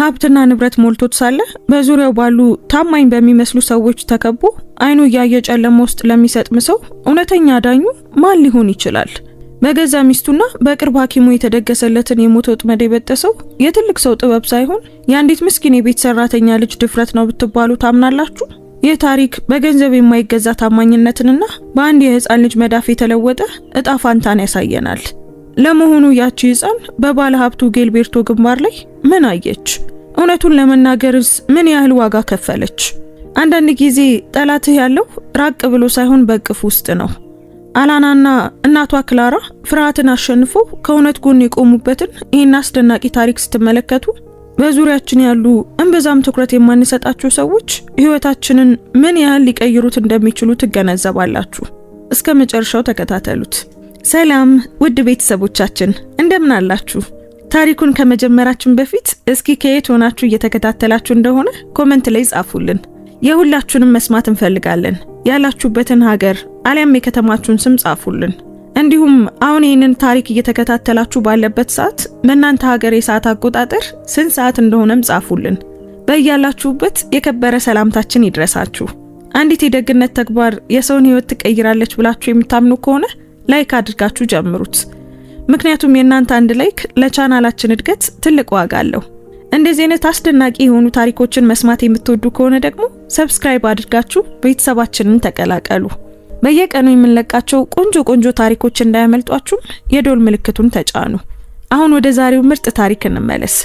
ሀብትና ንብረት ሞልቶት ሳለ በዙሪያው ባሉ ታማኝ በሚመስሉ ሰዎች ተከቦ አይኑ ያየ ጨለማ ውስጥ ለሚሰጥም ሰው እውነተኛ ዳኙ ማን ሊሆን ይችላል? በገዛ ሚስቱና በቅርብ ሐኪሙ የተደገሰለትን የሞት ወጥመድ የበጠሰው የትልቅ ሰው ጥበብ ሳይሆን የአንዲት ምስኪን የቤት ሰራተኛ ልጅ ድፍረት ነው ብትባሉ ታምናላችሁ? ይህ ታሪክ በገንዘብ የማይገዛ ታማኝነትንና በአንድ የህፃን ልጅ መዳፍ የተለወጠ እጣ ፋንታን ያሳየናል። ለመሆኑ ያቺ ህፃን በባለ ሀብቱ ጌልቤርቶ ግንባር ላይ ምን አየች? እውነቱን ለመናገርስ ምን ያህል ዋጋ ከፈለች? አንዳንድ ጊዜ ጠላትህ ያለው ራቅ ብሎ ሳይሆን በቅፍ ውስጥ ነው። አላናና እናቷ ክላራ ፍርሃትን አሸንፎ ከእውነት ጎን የቆሙበትን ይህን አስደናቂ ታሪክ ስትመለከቱ በዙሪያችን ያሉ እንበዛም ትኩረት የማንሰጣቸው ሰዎች ህይወታችንን ምን ያህል ሊቀይሩት እንደሚችሉ ትገነዘባላችሁ። እስከ መጨረሻው ተከታተሉት። ሰላም ውድ ቤተሰቦቻችን እንደምን አላችሁ? ታሪኩን ከመጀመራችን በፊት እስኪ ከየት ሆናችሁ እየተከታተላችሁ እንደሆነ ኮሜንት ላይ ጻፉልን። የሁላችሁንም መስማት እንፈልጋለን። ያላችሁበትን ሀገር አሊያም የከተማችሁን ስም ጻፉልን። እንዲሁም አሁን ይህንን ታሪክ እየተከታተላችሁ ባለበት ሰዓት በእናንተ ሀገር የሰዓት አቆጣጠር ስንት ሰዓት እንደሆነም ጻፉልን። በእያላችሁበት የከበረ ሰላምታችን ይድረሳችሁ። አንዲት የደግነት ተግባር የሰውን ህይወት ትቀይራለች ብላችሁ የምታምኑ ከሆነ ላይክ አድርጋችሁ ጀምሩት። ምክንያቱም የእናንተ አንድ ላይክ ለቻናላችን እድገት ትልቅ ዋጋ አለው። እንደዚህ አይነት አስደናቂ የሆኑ ታሪኮችን መስማት የምትወዱ ከሆነ ደግሞ ሰብስክራይብ አድርጋችሁ ቤተሰባችንን ተቀላቀሉ። በየቀኑ የምንለቃቸው ቆንጆ ታሪኮች እንዳያመልጧችሁ የዶል ምልክቱን ተጫኑ። አሁን ወደ ዛሬው ምርጥ ታሪክ እንመለስ።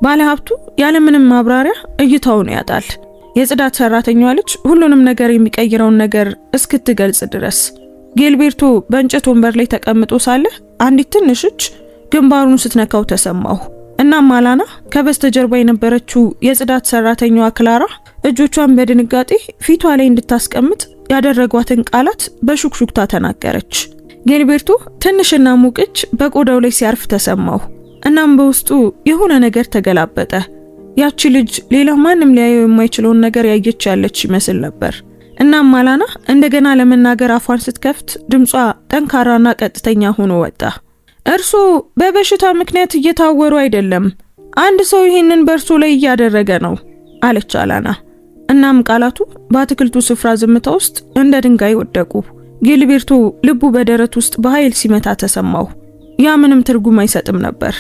ባለሀብቱ ያለምንም ማብራሪያ እይታውን ያጣል። የጽዳት ሰራተኛዋ ልጅ ሁሉንም ነገር የሚቀይረውን ነገር እስክትገልጽ ድረስ። ጌልቤርቶ በእንጨት ወንበር ላይ ተቀምጦ ሳለ አንዲት ትንሽ እጅ ግንባሩን ስትነካው ተሰማው። እናም አላና ከበስተጀርባ የነበረችው የጽዳት ሰራተኛዋ ክላራ እጆቿን በድንጋጤ ፊቷ ላይ እንድታስቀምጥ ያደረጓትን ቃላት በሹክሹክታ ተናገረች። ጌልቤርቶ ትንሽና ሙቅ እጅ በቆዳው ላይ ሲያርፍ ተሰማው። እናም በውስጡ የሆነ ነገር ተገላበጠ። ያቺ ልጅ ሌላ ማንም ሊያየው የማይችለውን ነገር ያየች ያለች ይመስል ነበር። እናም አላና እንደገና ለመናገር አፏን ስትከፍት ድምጿ ጠንካራና ቀጥተኛ ሆኖ ወጣ። እርሶ በበሽታ ምክንያት እየታወሩ አይደለም፣ አንድ ሰው ይሄንን በእርሶ ላይ እያደረገ ነው አለች አላና። እናም ቃላቱ በአትክልቱ ስፍራ ዝምታ ውስጥ እንደ ድንጋይ ወደቁ። ጌልቤርቶ ልቡ በደረት ውስጥ በኃይል ሲመታ ተሰማው። ያ ምንም ትርጉም አይሰጥም ነበር።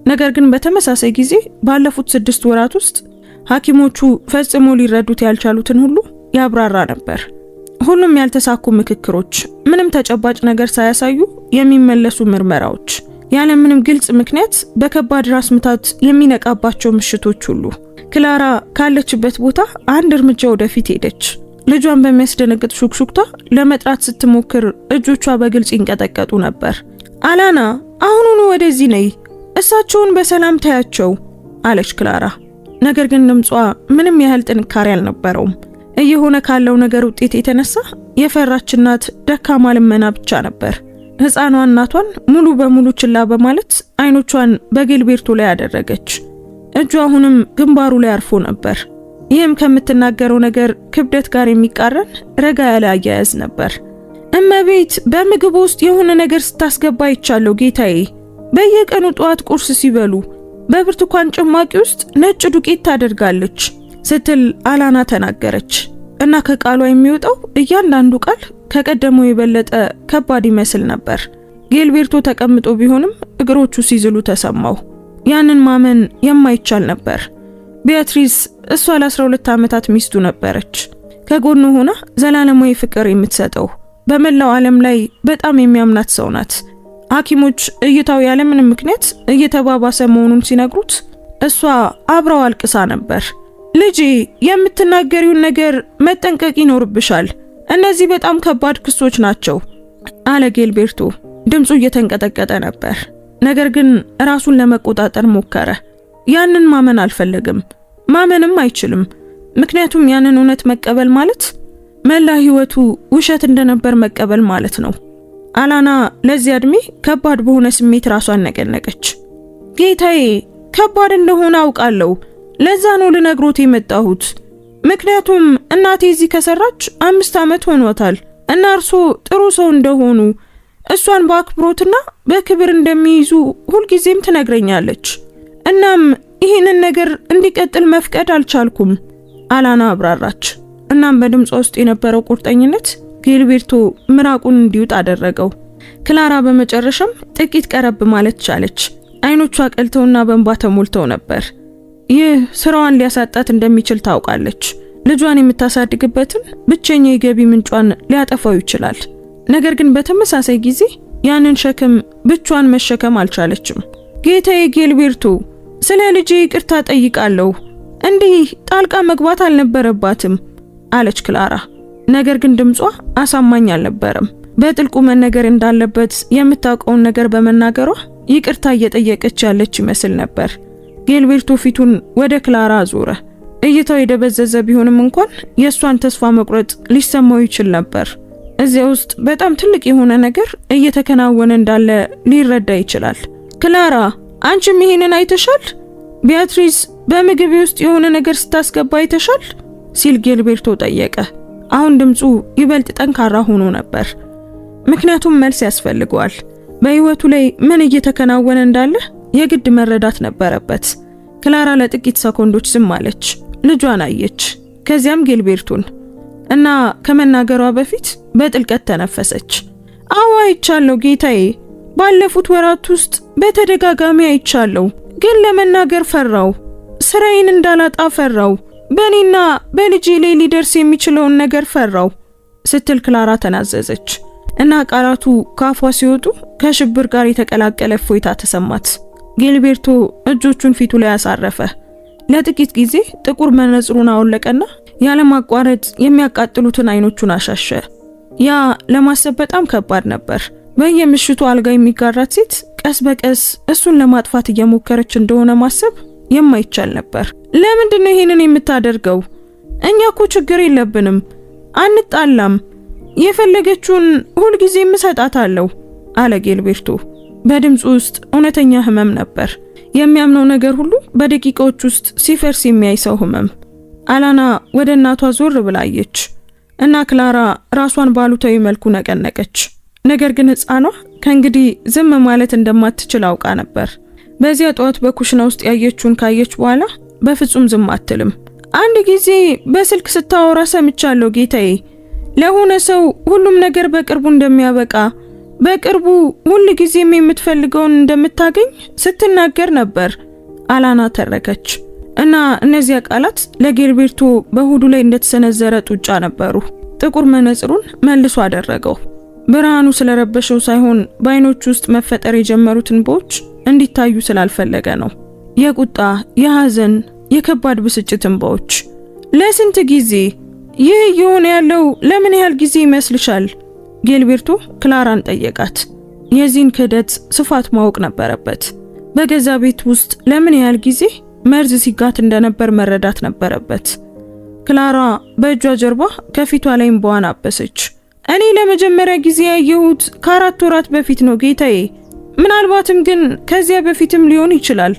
ነገር ግን በተመሳሳይ ጊዜ ባለፉት 6 ወራት ውስጥ ሐኪሞቹ ፈጽሞ ሊረዱት ያልቻሉትን ሁሉ ያብራራ ነበር። ሁሉም ያልተሳኩ ምክክሮች፣ ምንም ተጨባጭ ነገር ሳያሳዩ የሚመለሱ ምርመራዎች፣ ያለ ምንም ግልጽ ምክንያት በከባድ ራስ ምታት የሚነቃባቸው ምሽቶች ሁሉ። ክላራ ካለችበት ቦታ አንድ እርምጃ ወደፊት ሄደች። ልጇን በሚያስደነግጥ ሹክሹክታ ለመጥራት ስትሞክር እጆቿ በግልጽ ይንቀጠቀጡ ነበር። አላና አሁኑኑ ወደዚህ ነይ፣ እሳቸውን በሰላም ታያቸው አለች ክላራ። ነገር ግን ድምጿ ምንም ያህል ጥንካሬ አልነበረውም። እየሆነ ካለው ነገር ውጤት የተነሳ የፈራች እናት ደካማ ልመና ብቻ ነበር። ህፃኗ እናቷን ሙሉ በሙሉ ችላ በማለት አይኖቿን በጌልቤርቶ ላይ አደረገች። እጇ አሁንም ግንባሩ ላይ አርፎ ነበር። ይህም ከምትናገረው ነገር ክብደት ጋር የሚቃረን ረጋ ያለ አያያዝ ነበር። እመቤት በምግብ ውስጥ የሆነ ነገር ስታስገባ ይቻለው ጌታዬ። በየቀኑ ጠዋት ቁርስ ሲበሉ በብርቱካን ጭማቂ ውስጥ ነጭ ዱቄት ታደርጋለች ስትል አላና ተናገረች። እና ከቃሏ የሚወጣው እያንዳንዱ ቃል ከቀደመው የበለጠ ከባድ ይመስል ነበር። ጌልቤርቶ ተቀምጦ ቢሆንም እግሮቹ ሲዝሉ ተሰማው። ያንን ማመን የማይቻል ነበር። ቢያትሪስ እሷ ለ12 ዓመታት ሚስቱ ነበረች። ከጎኑ ሆና ዘላለማዊ ፍቅር የምትሰጠው በመላው ዓለም ላይ በጣም የሚያምናት ሰው ናት። ሐኪሞች እይታው ያለ ምንም ምክንያት እየተባባሰ መሆኑን ሲነግሩት እሷ አብራው አልቅሳ ነበር። ልጄ የምትናገሪውን ነገር መጠንቀቅ ይኖርብሻል። እነዚህ በጣም ከባድ ክሶች ናቸው አለ ጌልቤርቶ። ድምፁ እየተንቀጠቀጠ ነበር። ነገር ግን ራሱን ለመቆጣጠር ሞከረ። ያንን ማመን አልፈለግም። ማመንም አይችልም። ምክንያቱም ያንን እውነት መቀበል ማለት መላ ህይወቱ ውሸት እንደነበር መቀበል ማለት ነው። አላና ለዚህ እድሜ ከባድ በሆነ ስሜት ራሷን ነቀነቀች። ጌታዬ ከባድ እንደሆነ አውቃለሁ። ለዛ ነው ልነግሮት የመጣሁት። ምክንያቱም እናቴ እዚህ ከሰራች 5 ዓመት ሆኗታል እና እርሶ ጥሩ ሰው እንደሆኑ እሷን በአክብሮትና በክብር እንደሚይዙ ሁልጊዜም ትነግረኛለች። እናም ይህንን ነገር እንዲቀጥል መፍቀድ አልቻልኩም አላና አብራራች። እናም በድምጿ ውስጥ የነበረው ቁርጠኝነት ጊልቤርቶ ምራቁን እንዲውጥ አደረገው። ክላራ በመጨረሻም ጥቂት ቀረብ ማለት ቻለች። አይኖቿ ቀልተውና በእንባ ተሞልተው ነበር። ይህ ስራዋን ሊያሳጣት እንደሚችል ታውቃለች። ልጇን የምታሳድግበትን ብቸኛ የገቢ ምንጯን ሊያጠፋው ይችላል። ነገር ግን በተመሳሳይ ጊዜ ያንን ሸክም ብቻዋን መሸከም አልቻለችም። ጌታዬ ጊልቤርቶ፣ ስለ ልጄ ይቅርታ ጠይቃለሁ። እንዲህ ጣልቃ መግባት አልነበረባትም አለች ክላራ። ነገር ግን ድምጿ አሳማኝ አልነበረም። በጥልቁ መነገር እንዳለበት የምታውቀውን ነገር በመናገሯ ይቅርታ እየጠየቀች ያለች ይመስል ነበር። ጊልቤርቶ ፊቱን ወደ ክላራ አዞረ። እይታው የደበዘዘ ቢሆንም እንኳን የእሷን ተስፋ መቁረጥ ሊሰማው ይችል ነበር። እዚያ ውስጥ በጣም ትልቅ የሆነ ነገር እየተከናወነ እንዳለ ሊረዳ ይችላል። ክላራ፣ አንቺም ይሄንን አይተሻል? ቢያትሪስ በምግብ ውስጥ የሆነ ነገር ስታስገባ አይተሻል? ሲል ጊልቤርቶ ጠየቀ። አሁን ድምፁ ይበልጥ ጠንካራ ሆኖ ነበር። ምክንያቱም መልስ ያስፈልገዋል። በህይወቱ ላይ ምን እየተከናወነ እንዳለ የግድ መረዳት ነበረበት። ክላራ ለጥቂት ሰኮንዶች ዝም አለች። ልጇን አየች፣ ከዚያም ጊልቤርቶን እና ከመናገሯ በፊት በጥልቀት ተነፈሰች። አዎ አይቻለሁ ጌታዬ፣ ባለፉት ወራት ውስጥ በተደጋጋሚ አይቻለሁ፣ ግን ለመናገር ፈራው። ስራዬን እንዳላጣ ፈራው። በእኔና በልጄ ላይ ሊደርስ የሚችለውን ነገር ፈራው ስትል ክላራ ተናዘዘች እና ቃላቱ ካፏ ሲወጡ ከሽብር ጋር የተቀላቀለ እፎይታ ተሰማት። ጊልቤርቶ እጆቹን ፊቱ ላይ አሳረፈ። ለጥቂት ጊዜ ጥቁር መነጽሩን አወለቀና ያለማቋረጥ የሚያቃጥሉትን አይኖቹን አሻሸ። ያ ለማሰብ በጣም ከባድ ነበር። በየምሽቱ አልጋ የሚጋራት ሴት ቀስ በቀስ እሱን ለማጥፋት እየሞከረች እንደሆነ ማሰብ የማይቻል ነበር። ለምንድን ነው ይሄንን የምታደርገው? እኛ እኮ ችግር የለብንም፣ አንጣላም። የፈለገችውን ሁል ጊዜ እሰጣታለሁ አለ ጊልቤርቶ። በድምፁ ውስጥ እውነተኛ ህመም ነበር። የሚያምነው ነገር ሁሉ በደቂቃዎች ውስጥ ሲፈርስ የሚያይ ሰው ህመም። አላና ወደ እናቷ ዞር ብላየች እና ክላራ ራሷን ባሉታዊ መልኩ ነቀነቀች። ነገር ግን ህፃኗ ከእንግዲህ ዝም ማለት እንደማትችል አውቃ ነበር። በዚያ ጠዋት በኩሽና ውስጥ ያየችውን ካየች በኋላ በፍጹም ዝም አትልም። አንድ ጊዜ በስልክ ስታወራ ሰምቻለሁ ጌታዬ። ለሆነ ሰው ሁሉም ነገር በቅርቡ እንደሚያበቃ፣ በቅርቡ ሁሉ ጊዜም የምትፈልገውን እንደምታገኝ ስትናገር ነበር አላና ተረከች። እና እነዚያ ቃላት ለጊልቤርቶ በሆዱ ላይ እንደተሰነዘረ ጡጫ ነበሩ። ጥቁር መነጽሩን መልሶ አደረገው። ብርሃኑ ስለረበሸው ሳይሆን በአይኖቹ ውስጥ መፈጠር የጀመሩት እንባዎች እንዲታዩ ስላልፈለገ ነው። የቁጣ፣ የሐዘን፣ የከባድ ብስጭት እንባዎች። ለስንት ጊዜ? ይህ የሆነ ያለው ለምን ያህል ጊዜ ይመስልሻል? ጊልቤርቶ ክላራን ጠየቃት። የዚህን ክህደት ስፋት ማወቅ ነበረበት። በገዛ ቤት ውስጥ ለምን ያህል ጊዜ መርዝ ሲጋት እንደነበር መረዳት ነበረበት። ክላራ በእጇ ጀርባ ከፊቷ ላይ እንባዋን አበሰች። እኔ ለመጀመሪያ ጊዜ ያየሁት ከ4 ወራት በፊት ነው ጌታዬ። ምናልባትም ግን ከዚያ በፊትም ሊሆን ይችላል።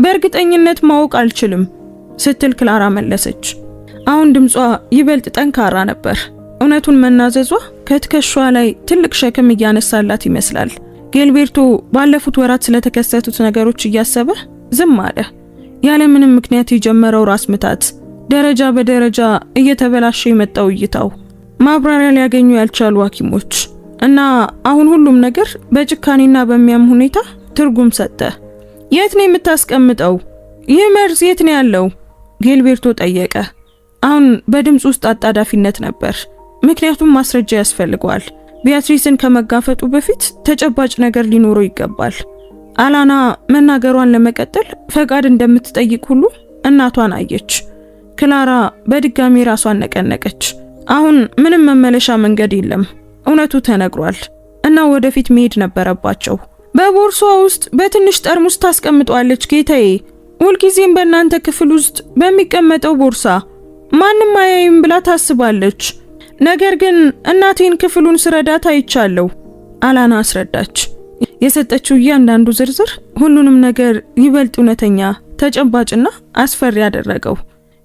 በእርግጠኝነት ማወቅ አልችልም ስትል ክላራ መለሰች። አሁን ድምጿ ይበልጥ ጠንካራ ነበር። እውነቱን መናዘዟ ከትከሻዋ ላይ ትልቅ ሸክም እያነሳላት ይመስላል። ጊልቤርቶ ባለፉት ወራት ስለተከሰቱት ነገሮች እያሰበ ዝም አለ። ያለምንም ምክንያት የጀመረው ራስ ምታት ደረጃ በደረጃ እየተበላሸ የመጣው እይታው፣ ማብራሪያ ሊያገኙ ያልቻሉ ሐኪሞች እና አሁን ሁሉም ነገር በጭካኔና በሚያም ሁኔታ ትርጉም ሰጠ። የት ነው የምታስቀምጠው? ይህ መርዝ የት ነው ያለው? ጊልቤርቶ ጠየቀ። አሁን በድምጽ ውስጥ አጣዳፊነት ነበር። ምክንያቱም ማስረጃ ያስፈልገዋል። ቢያትሪስን ከመጋፈጡ በፊት ተጨባጭ ነገር ሊኖረው ይገባል። አላና መናገሯን ለመቀጠል ፈቃድ እንደምትጠይቅ ሁሉ እናቷን አየች። ክላራ በድጋሚ ራሷን ነቀነቀች። አሁን ምንም መመለሻ መንገድ የለም። እውነቱ ተነግሯል እና ወደፊት መሄድ ነበረባቸው። በቦርሷ ውስጥ በትንሽ ጠርሙስ ታስቀምጧለች ጌታዬ። ሁልጊዜም በእናንተ ክፍል ውስጥ በሚቀመጠው ቦርሳ ማንም አያይም ብላ ታስባለች። ነገር ግን እናቴን ክፍሉን ስረዳት አይቻለሁ አላና አስረዳች። የሰጠችው እያንዳንዱ ዝርዝር ሁሉንም ነገር ይበልጥ እውነተኛ፣ ተጨባጭና አስፈሪ ያደረገው።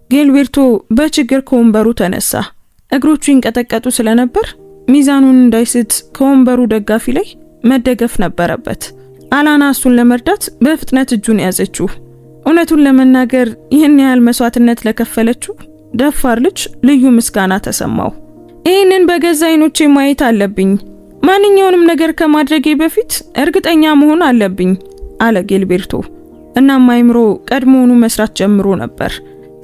ጊልቤርቶ በችግር ከወንበሩ ተነሳ። እግሮቹ ይንቀጠቀጡ ስለነበር ሚዛኑን እንዳይስት ከወንበሩ ደጋፊ ላይ መደገፍ ነበረበት። አላና እሱን ለመርዳት በፍጥነት እጁን ያዘችው። እውነቱን ለመናገር ይህን ያህል መስዋዕትነት ለከፈለችው ደፋር ልጅ ልዩ ምስጋና ተሰማው። ይህንን በገዛ አይኖቼ ማየት አለብኝ። ማንኛውንም ነገር ከማድረጌ በፊት እርግጠኛ መሆን አለብኝ አለ ጊልቤርቶ። እናም አይምሮ ቀድሞውኑ መስራት ጀምሮ ነበር።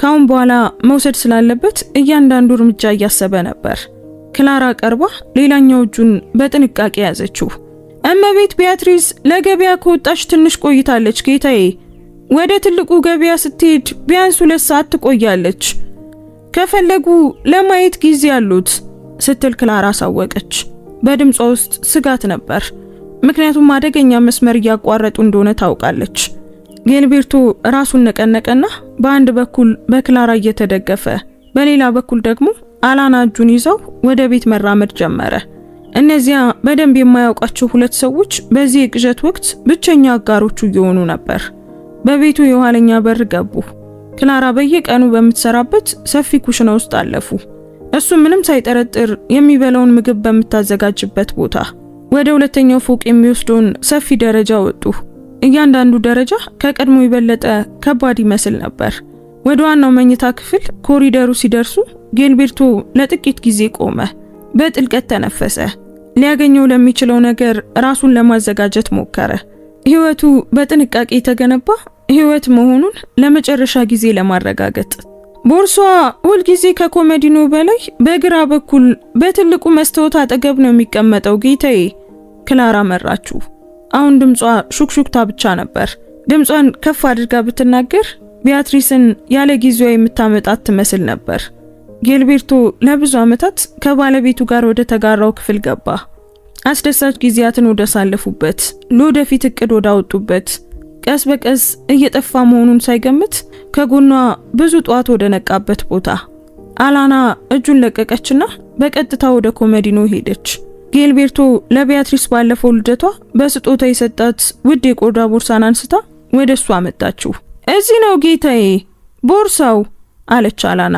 ካሁን በኋላ መውሰድ ስላለበት እያንዳንዱ እርምጃ እያሰበ ነበር። ክላራ ቀርባ ሌላኛው እጁን በጥንቃቄ ያዘችው። እመቤት ቢያትሪስ ለገበያ ከወጣች ትንሽ ቆይታለች ጌታዬ። ወደ ትልቁ ገበያ ስትሄድ ቢያንስ 2 ሰዓት ትቆያለች። ከፈለጉ ለማየት ጊዜ አሉት ስትል ክላራ አሳወቀች። በድምጿ ውስጥ ስጋት ነበር፣ ምክንያቱም አደገኛ መስመር እያቋረጡ እንደሆነ ታውቃለች። ጊልቤርቶ ራሱን ነቀነቀና በአንድ በኩል በክላራ እየተደገፈ በሌላ በኩል ደግሞ አላና እጁን ይዘው ወደ ቤት መራመድ ጀመረ። እነዚያ በደንብ የማያውቃቸው 2 ሰዎች በዚህ የቅዠት ወቅት ብቸኛ አጋሮቹ እየሆኑ ነበር። በቤቱ የኋለኛ በር ገቡ። ክላራ በየቀኑ በምትሰራበት ሰፊ ኩሽና ውስጥ አለፉ። እሱ ምንም ሳይጠረጥር የሚበላውን ምግብ በምታዘጋጅበት ቦታ ወደ 2ኛው ፎቅ የሚወስደውን ሰፊ ደረጃ ወጡ። እያንዳንዱ ደረጃ ከቀድሞ የበለጠ ከባድ ይመስል ነበር። ወደ ዋናው መኝታ ክፍል ኮሪደሩ ሲደርሱ ጊልቤርቶ ለጥቂት ጊዜ ቆመ። በጥልቀት ተነፈሰ። ሊያገኘው ለሚችለው ነገር ራሱን ለማዘጋጀት ሞከረ። ህይወቱ በጥንቃቄ የተገነባ ህይወት መሆኑን ለመጨረሻ ጊዜ ለማረጋገጥ። ቦርሷ ሁልጊዜ ከኮሜዲኖ በላይ በግራ በኩል በትልቁ መስታወት አጠገብ ነው የሚቀመጠው ጌታዬ። ክላራ መራችሁ። አሁን ድምጿ ሹክሹክታ ብቻ ነበር። ድምጿን ከፍ አድርጋ ብትናገር ቢያትሪስን ያለ ጊዜዋ የምታመጣት ትመስል ነበር። ጊልቤርቶ ለብዙ ዓመታት ከባለቤቱ ጋር ወደ ተጋራው ክፍል ገባ። አስደሳች ጊዜያትን ወደ ሳለፉበት፣ ለወደፊት እቅድ ወዳወጡበት፣ ቀስ በቀስ እየጠፋ መሆኑን ሳይገምት ከጎኗ ብዙ ጧት ወደ ነቃበት ቦታ። አላና እጁን ለቀቀችና በቀጥታ ወደ ኮሜዲኖ ሄደች። ጊልቤርቶ ለቢያትሪስ ባለፈው ልደቷ በስጦታ የሰጣት ውድ የቆዳ ቦርሳን አንስታ ወደሱ አመጣችው። እዚህ ነው ጌታዬ ቦርሳው አለች አላና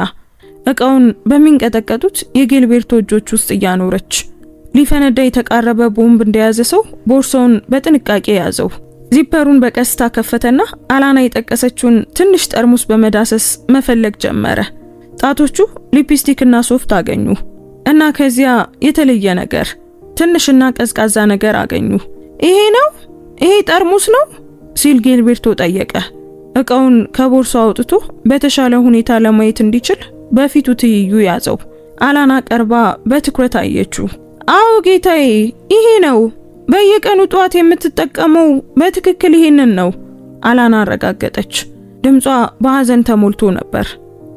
እቃውን በሚንቀጠቀጡት የጊልቤርቶ እጆች ውስጥ እያኖረች። ሊፈነዳ የተቃረበ ቦምብ እንደያዘ ሰው ቦርሳውን በጥንቃቄ ያዘው። ዚፐሩን በቀስታ ከፈተና አላና የጠቀሰችውን ትንሽ ጠርሙስ በመዳሰስ መፈለግ ጀመረ። ጣቶቹ ሊፕስቲክና ሶፍት አገኙ እና ከዚያ የተለየ ነገር፣ ትንሽና ቀዝቃዛ ነገር አገኙ። ይሄ ነው? ይሄ ጠርሙስ ነው ሲል ጊልቤርቶ ጠየቀ። እቃውን ከቦርሳው አውጥቶ በተሻለ ሁኔታ ለማየት እንዲችል በፊቱ ትይዩ ያዘው። አላና ቀርባ በትኩረት አየችው። አዎ ጌታዬ፣ ይሄ ነው። በየቀኑ ጧት የምትጠቀመው በትክክል ይሄንን ነው አላና አረጋገጠች። ድምጿ በሐዘን ተሞልቶ ነበር።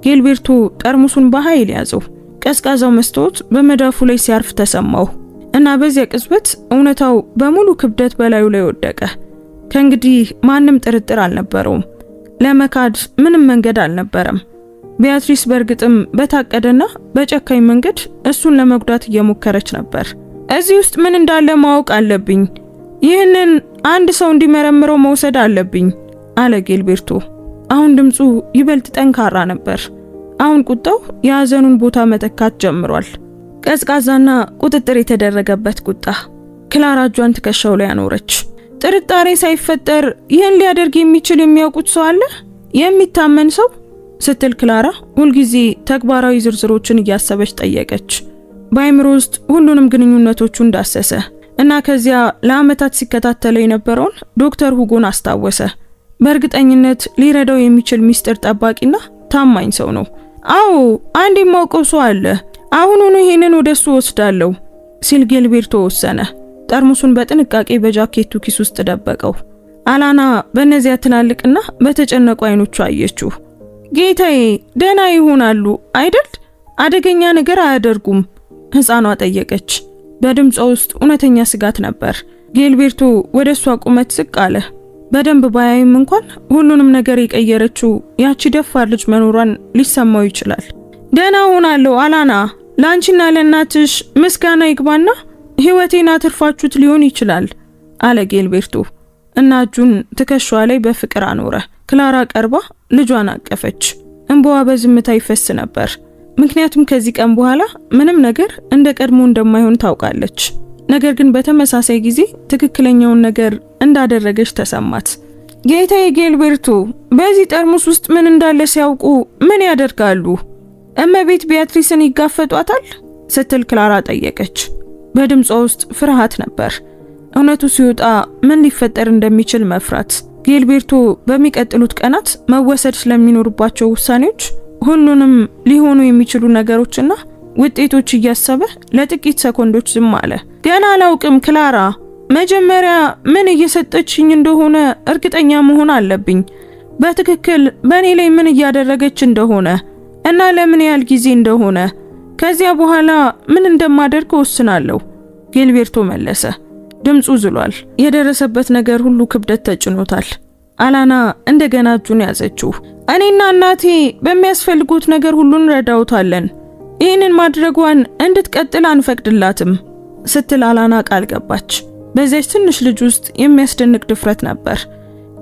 ጊልቤርቶ ጠርሙሱን በኃይል ያዘው። ቀዝቃዛው መስታወት በመዳፉ ላይ ሲያርፍ ተሰማው እና በዚያ ቅጽበት እውነታው በሙሉ ክብደት በላዩ ላይ ወደቀ። ከእንግዲህ ማንም ጥርጥር አልነበረውም። ለመካድ ምንም መንገድ አልነበረም። ቢያትሪስ በእርግጥም በታቀደና በጨካኝ መንገድ እሱን ለመጉዳት እየሞከረች ነበር። እዚህ ውስጥ ምን እንዳለ ማወቅ አለብኝ። ይህንን አንድ ሰው እንዲመረምረው መውሰድ አለብኝ አለ ጊልቤርቶ። አሁን ድምፁ ይበልጥ ጠንካራ ነበር። አሁን ቁጣው የሐዘኑን ቦታ መተካት ጀምሯል። ቀዝቃዛና ቁጥጥር የተደረገበት ቁጣ። ክላራ እጇን ትከሻው ላይ አኖረች። ጥርጣሬ ሳይፈጠር ይህን ሊያደርግ የሚችል የሚያውቁት ሰው አለ? የሚታመን ሰው ስትል ክላራ ሁልጊዜ ተግባራዊ ዝርዝሮችን እያሰበች ጠየቀች። በአይምሮ ውስጥ ሁሉንም ግንኙነቶቹን ዳሰሰ እና ከዚያ ለዓመታት ሲከታተለው የነበረውን ዶክተር ሁጎን አስታወሰ። በእርግጠኝነት ሊረዳው የሚችል ሚስጥር ጠባቂና ታማኝ ሰው ነው። አዎ አንድ የማውቀው ሰው አለ። አሁኑኑ ይሄንን ወደሱ ወስዳለሁ ሲል ጊልቤርቶ ወሰነ። ጠርሙሱን በጥንቃቄ በጃኬቱ ኪስ ውስጥ ደበቀው። አላና በእነዚያ ትላልቅና በተጨነቁ አይኖቹ አየችው። ጌታዬ ደህና ይሆናሉ አይደል? አደገኛ ነገር አያደርጉም? ሕፃኗ ጠየቀች። በድምጿ ውስጥ እውነተኛ ስጋት ነበር። ጊልቤርቶ ወደሷ ቁመት ዝቅ አለ። በደንብ ባያይም እንኳን ሁሉንም ነገር የቀየረችው ያቺ ደፋር ልጅ መኖሯን ሊሰማው ይችላል። ደህና ሆናለሁ አላና፣ ላንቺና ለእናትሽ ምስጋና ይግባና ህይወቴን አትርፋችሁት ሊሆን ይችላል አለ ጊልቤርቶ እና እጁን ትከሻዋ ላይ በፍቅር አኖረ። ክላራ ቀርባ ልጇን አቀፈች። እንባዋ በዝምታ ይፈስ ነበር። ምክንያቱም ከዚህ ቀን በኋላ ምንም ነገር እንደ ቀድሞ እንደማይሆን ታውቃለች። ነገር ግን በተመሳሳይ ጊዜ ትክክለኛውን ነገር እንዳደረገች ተሰማት። ጌታዬ ጌልቤርቶ፣ በዚህ ጠርሙስ ውስጥ ምን እንዳለ ሲያውቁ ምን ያደርጋሉ? እመቤት ቢያትሪስን ይጋፈጧታል? ስትል ክላራ ጠየቀች። በድምጿ ውስጥ ፍርሃት ነበር። እውነቱ ሲወጣ ምን ሊፈጠር እንደሚችል መፍራት። ጌልቤርቶ በሚቀጥሉት ቀናት መወሰድ ስለሚኖርባቸው ውሳኔዎች፣ ሁሉንም ሊሆኑ የሚችሉ ነገሮችና ውጤቶች እያሰበ ለጥቂት ሰኮንዶች ዝም አለ። ገና አላውቅም ክላራ፣ መጀመሪያ ምን እየሰጠችኝ እንደሆነ እርግጠኛ መሆን አለብኝ። በትክክል በእኔ ላይ ምን እያደረገች እንደሆነ እና ለምን ያህል ጊዜ እንደሆነ። ከዚያ በኋላ ምን እንደማደርግ ወስናለሁ፣ ጌልቤርቶ መለሰ። ድምፁ ዝሏል። የደረሰበት ነገር ሁሉ ክብደት ተጭኖታል። አላና እንደገና እጁን ያዘችው። እኔና እናቴ በሚያስፈልጉት ነገር ሁሉ እንረዳውታለን። ይህንን ማድረጓን እንድትቀጥል አንፈቅድላትም ስትል አላና ቃል ገባች። በዚያች ትንሽ ልጅ ውስጥ የሚያስደንቅ ድፍረት ነበር።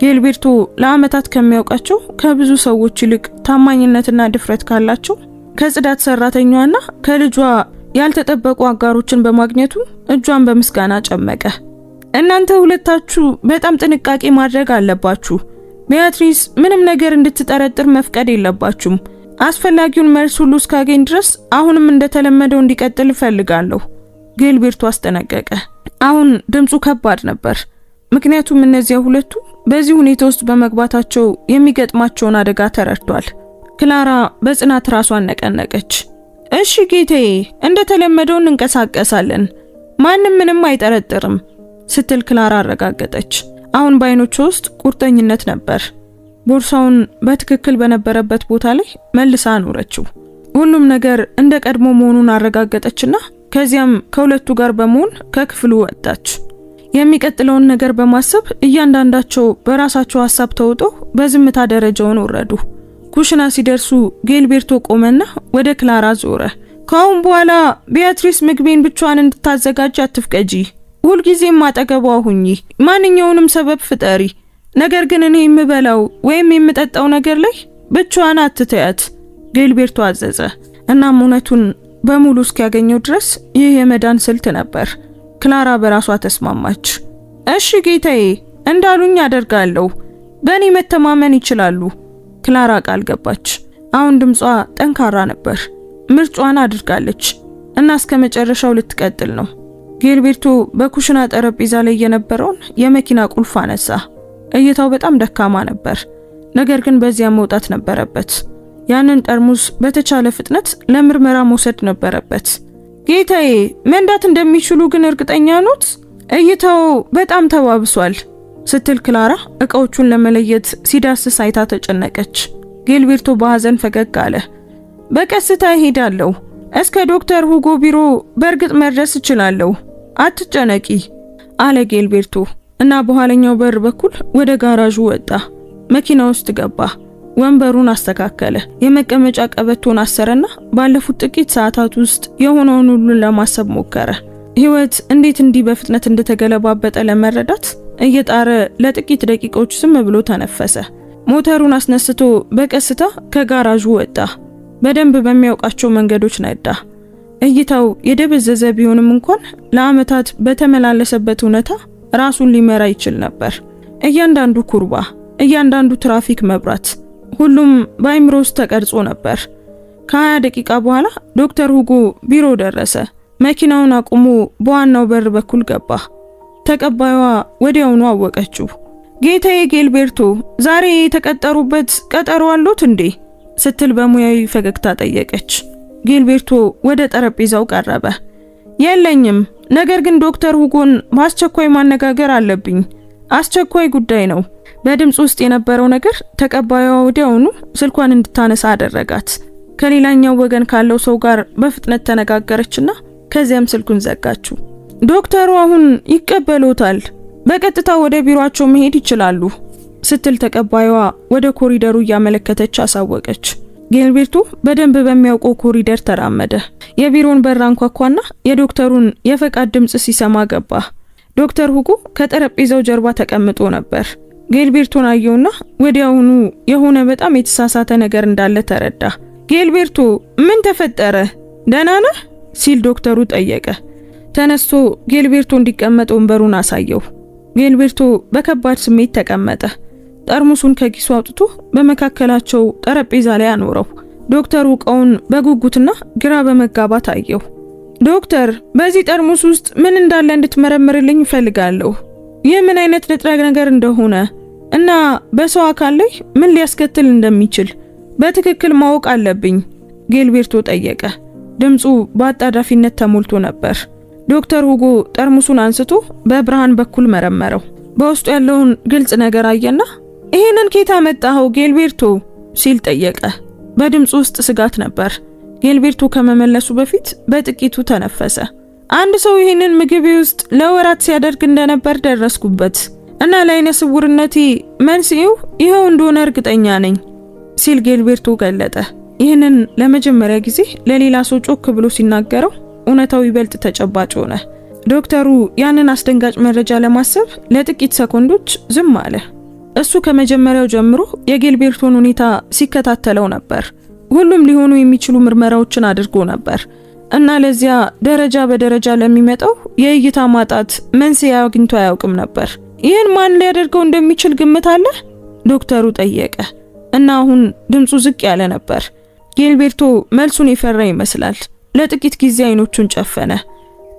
ጌልቤርቶ ለዓመታት ከሚያውቃቸው ከብዙ ሰዎች ይልቅ ታማኝነትና ድፍረት ካላቸው ከጽዳት ሰራተኛዋና ከልጇ ያልተጠበቁ አጋሮችን በማግኘቱ እጇን በምስጋና ጨመቀ። እናንተ ሁለታችሁ በጣም ጥንቃቄ ማድረግ አለባችሁ። ቢያትሪስ ምንም ነገር እንድትጠረጥር መፍቀድ የለባችሁም። አስፈላጊውን መልስ ሁሉ እስካገኝ ድረስ አሁንም እንደተለመደው እንዲቀጥል እፈልጋለሁ፣ ጌልቤርቶ አስጠነቀቀ። አሁን ድምፁ ከባድ ነበር፣ ምክንያቱም እነዚያ ሁለቱ በዚህ ሁኔታ ውስጥ በመግባታቸው የሚገጥማቸውን አደጋ ተረድቷል። ክላራ በጽናት ራሷን ነቀነቀች። እሺ ጌታዬ፣ እንደተለመደው እንንቀሳቀሳለን፣ ማንም ምንም አይጠረጥርም ስትል ክላራ አረጋገጠች። አሁን በዓይኖቿ ውስጥ ቁርጠኝነት ነበር። ቦርሳውን በትክክል በነበረበት ቦታ ላይ መልሳ አኖረችው። ሁሉም ነገር እንደ ቀድሞ መሆኑን አረጋገጠችና ከዚያም ከሁለቱ ጋር በመሆን ከክፍሉ ወጣች። የሚቀጥለውን ነገር በማሰብ እያንዳንዳቸው በራሳቸው ሐሳብ ተውጠው በዝምታ ደረጃውን ወረዱ። ኩሽና ሲደርሱ ጌልቤርቶ ቆመና ወደ ክላራ ዞረ። ከአሁን በኋላ ቢያትሪስ ምግቤን ብቻዋን እንድታዘጋጅ አትፍቀጂ። ሁልጊዜም አጠገቧ ሁኚ። ማንኛውንም ሰበብ ፍጠሪ። ነገር ግን እኔ የምበላው ወይም የምጠጣው ነገር ላይ ብቻዋን አትተያት፣ ጌልቤርቶ አዘዘ። እናም እውነቱን በሙሉ እስኪያገኘው ድረስ ይህ የመዳን ስልት ነበር። ክላራ በራሷ ተስማማች። እሺ ጌታዬ፣ እንዳሉኝ አደርጋለሁ። በእኔ መተማመን ይችላሉ፣ ክላራ ቃል ገባች። አሁን ድምጿ ጠንካራ ነበር። ምርጫዋን አድርጋለች እና እስከ መጨረሻው ልትቀጥል ነው። ጌልቤርቶ በኩሽና ጠረጴዛ ላይ የነበረውን የመኪና ቁልፍ አነሳ። እይታው በጣም ደካማ ነበር፣ ነገር ግን በዚያ መውጣት ነበረበት። ያንን ጠርሙስ በተቻለ ፍጥነት ለምርመራ መውሰድ ነበረበት። ጌታዬ፣ መንዳት እንደሚችሉ ግን እርግጠኛ ኖት? እይታው በጣም ተባብሷል ስትል ክላራ እቃዎቹን ለመለየት ሲዳስስ አይታ ተጨነቀች። ጌልቤርቶ በሐዘን ፈገግ አለ። በቀስታ እሄዳለሁ፣ እስከ ዶክተር ሁጎ ቢሮ በእርግጥ መድረስ እችላለሁ፣ አትጨነቂ አለ ጌልቤርቶ እና በኋለኛው በር በኩል ወደ ጋራዡ ወጣ። መኪና ውስጥ ገባ። ወንበሩን አስተካከለ። የመቀመጫ ቀበቶን አሰረና ባለፉት ጥቂት ሰዓታት ውስጥ የሆነውን ሁሉ ለማሰብ ሞከረ። ህይወት እንዴት እንዲህ በፍጥነት እንደተገለባበጠ ለመረዳት እየጣረ ለጥቂት ደቂቃዎች ዝም ብሎ ተነፈሰ። ሞተሩን አስነስቶ በቀስታ ከጋራዡ ወጣ። በደንብ በሚያውቃቸው መንገዶች ነዳ። እይታው የደበዘዘ ቢሆንም እንኳን ለዓመታት በተመላለሰበት እውነታ ራሱን ሊመራ ይችል ነበር። እያንዳንዱ ኩርባ፣ እያንዳንዱ ትራፊክ መብራት፣ ሁሉም በአይምሮ ውስጥ ተቀርጾ ነበር። ከ20 ደቂቃ በኋላ ዶክተር ሁጎ ቢሮ ደረሰ። መኪናውን አቁሞ በዋናው በር በኩል ገባ። ተቀባዩዋ ወዲያውኑ አወቀችው። ጌታዬ ጌልቤርቶ፣ ዛሬ የተቀጠሩበት ቀጠሮ አሉት እንዴ? ስትል በሙያዊ ፈገግታ ጠየቀች። ጌልቤርቶ ወደ ጠረጴዛው ቀረበ። የለኝም፣ ነገር ግን ዶክተር ሁጎን በአስቸኳይ ማነጋገር አለብኝ። አስቸኳይ ጉዳይ ነው። በድምጽ ውስጥ የነበረው ነገር ተቀባዩዋ ወዲያውኑ ስልኳን እንድታነሳ አደረጋት። ከሌላኛው ወገን ካለው ሰው ጋር በፍጥነት ተነጋገረችና ከዚያም ስልኩን ዘጋችው። ዶክተሩ አሁን ይቀበሉታል፣ በቀጥታ ወደ ቢሮአቸው መሄድ ይችላሉ ስትል ተቀባዩዋ ወደ ኮሪደሩ እያመለከተች አሳወቀች። ጌልቤርቶ በደንብ በሚያውቀው ኮሪደር ተራመደ። የቢሮውን በር አንኳኳና የዶክተሩን የፈቃድ ድምጽ ሲሰማ ገባ። ዶክተር ሁጎ ከጠረጴዛው ጀርባ ተቀምጦ ነበር። ጌልቤርቶን አየውና ወዲያውኑ የሆነ በጣም የተሳሳተ ነገር እንዳለ ተረዳ። ጌልቤርቶ፣ ምን ተፈጠረ? ደህና ነህ? ሲል ዶክተሩ ጠየቀ። ተነስቶ ጌልቤርቶ እንዲቀመጥ ወንበሩን አሳየው። ጌልቤርቶ በከባድ ስሜት ተቀመጠ። ጠርሙሱን ከኪሱ አውጥቶ በመካከላቸው ጠረጴዛ ላይ አኖረው። ዶክተሩ እቃውን በጉጉትና ግራ በመጋባት አየው። ዶክተር፣ በዚህ ጠርሙስ ውስጥ ምን እንዳለ እንድትመረምርልኝ እፈልጋለሁ። ይህ ምን አይነት ንጥረ ነገር እንደሆነ እና በሰው አካል ላይ ምን ሊያስከትል እንደሚችል በትክክል ማወቅ አለብኝ ጌልቤርቶ ጠየቀ። ድምፁ በአጣዳፊነት ተሞልቶ ነበር። ዶክተር ሁጎ ጠርሙሱን አንስቶ በብርሃን በኩል መረመረው። በውስጡ ያለውን ግልጽ ነገር አየና ይሄንን ኬታ መጣኸው ጌልቤርቶ ሲል ጠየቀ። በድምፁ ውስጥ ስጋት ነበር። ጌልቤርቶ ከመመለሱ በፊት በጥቂቱ ተነፈሰ። አንድ ሰው ይሄንን ምግቤ ውስጥ ለወራት ሲያደርግ እንደነበር ደረስኩበት እና ለዓይነ ስውርነቴ መንስኤው ይኸው እንደሆነ እርግጠኛ ነኝ ሲል ጌልቤርቶ ገለጠ። ይህንን ለመጀመሪያ ጊዜ ለሌላ ሰው ጮክ ብሎ ሲናገረው እውነታው ይበልጥ ተጨባጭ ሆነ። ዶክተሩ ያንን አስደንጋጭ መረጃ ለማሰብ ለጥቂት ሰኮንዶች ዝም አለ። እሱ ከመጀመሪያው ጀምሮ የጌልቤርቶን ሁኔታ ሲከታተለው ነበር። ሁሉም ሊሆኑ የሚችሉ ምርመራዎችን አድርጎ ነበር እና ለዚያ ደረጃ በደረጃ ለሚመጣው የእይታ ማጣት መንስኤ አግኝቶ አያውቅም ነበር። ይህን ማን ሊያደርገው እንደሚችል ግምት አለ? ዶክተሩ ጠየቀ እና አሁን ድምፁ ዝቅ ያለ ነበር። ጌልቤርቶ መልሱን የፈራ ይመስላል። ለጥቂት ጊዜ አይኖቹን ጨፈነ።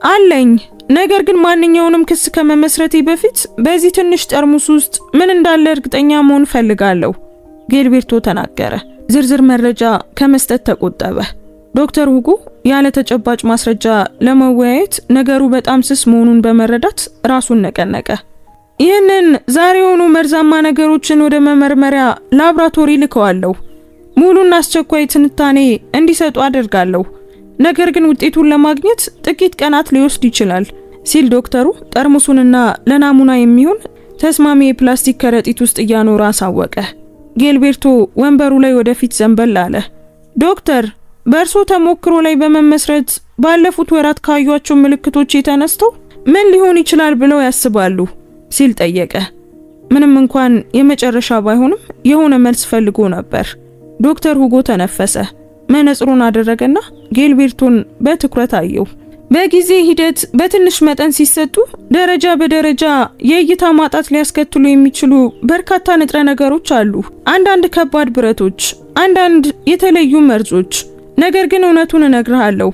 አለኝ፣ ነገር ግን ማንኛውንም ክስ ከመመስረቴ በፊት በዚህ ትንሽ ጠርሙስ ውስጥ ምን እንዳለ እርግጠኛ መሆን ፈልጋለሁ ጌልቤርቶ ተናገረ። ዝርዝር መረጃ ከመስጠት ተቆጠበ። ዶክተር ሁጎ ያለ ተጨባጭ ማስረጃ ለመወያየት ነገሩ በጣም ስስ መሆኑን በመረዳት ራሱን ነቀነቀ። ይህንን ዛሬውኑ መርዛማ ነገሮችን ወደ መመርመሪያ ላብራቶሪ ልከዋለሁ። ሙሉና አስቸኳይ ትንታኔ እንዲሰጡ አደርጋለሁ። ነገር ግን ውጤቱን ለማግኘት ጥቂት ቀናት ሊወስድ ይችላል ሲል ዶክተሩ ጠርሙሱንና ለናሙና የሚሆን ተስማሚ የፕላስቲክ ከረጢት ውስጥ እያኖረ አሳወቀ። ጌልቤርቶ ወንበሩ ላይ ወደፊት ዘንበል አለ። ዶክተር፣ በእርሶ ተሞክሮ ላይ በመመስረት ባለፉት ወራት ካዩአቸው ምልክቶች የተነስተው ምን ሊሆን ይችላል ብለው ያስባሉ ሲል ጠየቀ። ምንም እንኳን የመጨረሻ ባይሆንም የሆነ መልስ ፈልጎ ነበር። ዶክተር ሁጎ ተነፈሰ። መነጽሩን አደረገና ጌልቤርቶን በትኩረት አየው። በጊዜ ሂደት በትንሽ መጠን ሲሰጡ ደረጃ በደረጃ የእይታ ማጣት ሊያስከትሉ የሚችሉ በርካታ ንጥረ ነገሮች አሉ። አንዳንድ ከባድ ብረቶች፣ አንዳንድ የተለዩ መርዞች። ነገር ግን እውነቱን እነግርሃለሁ፣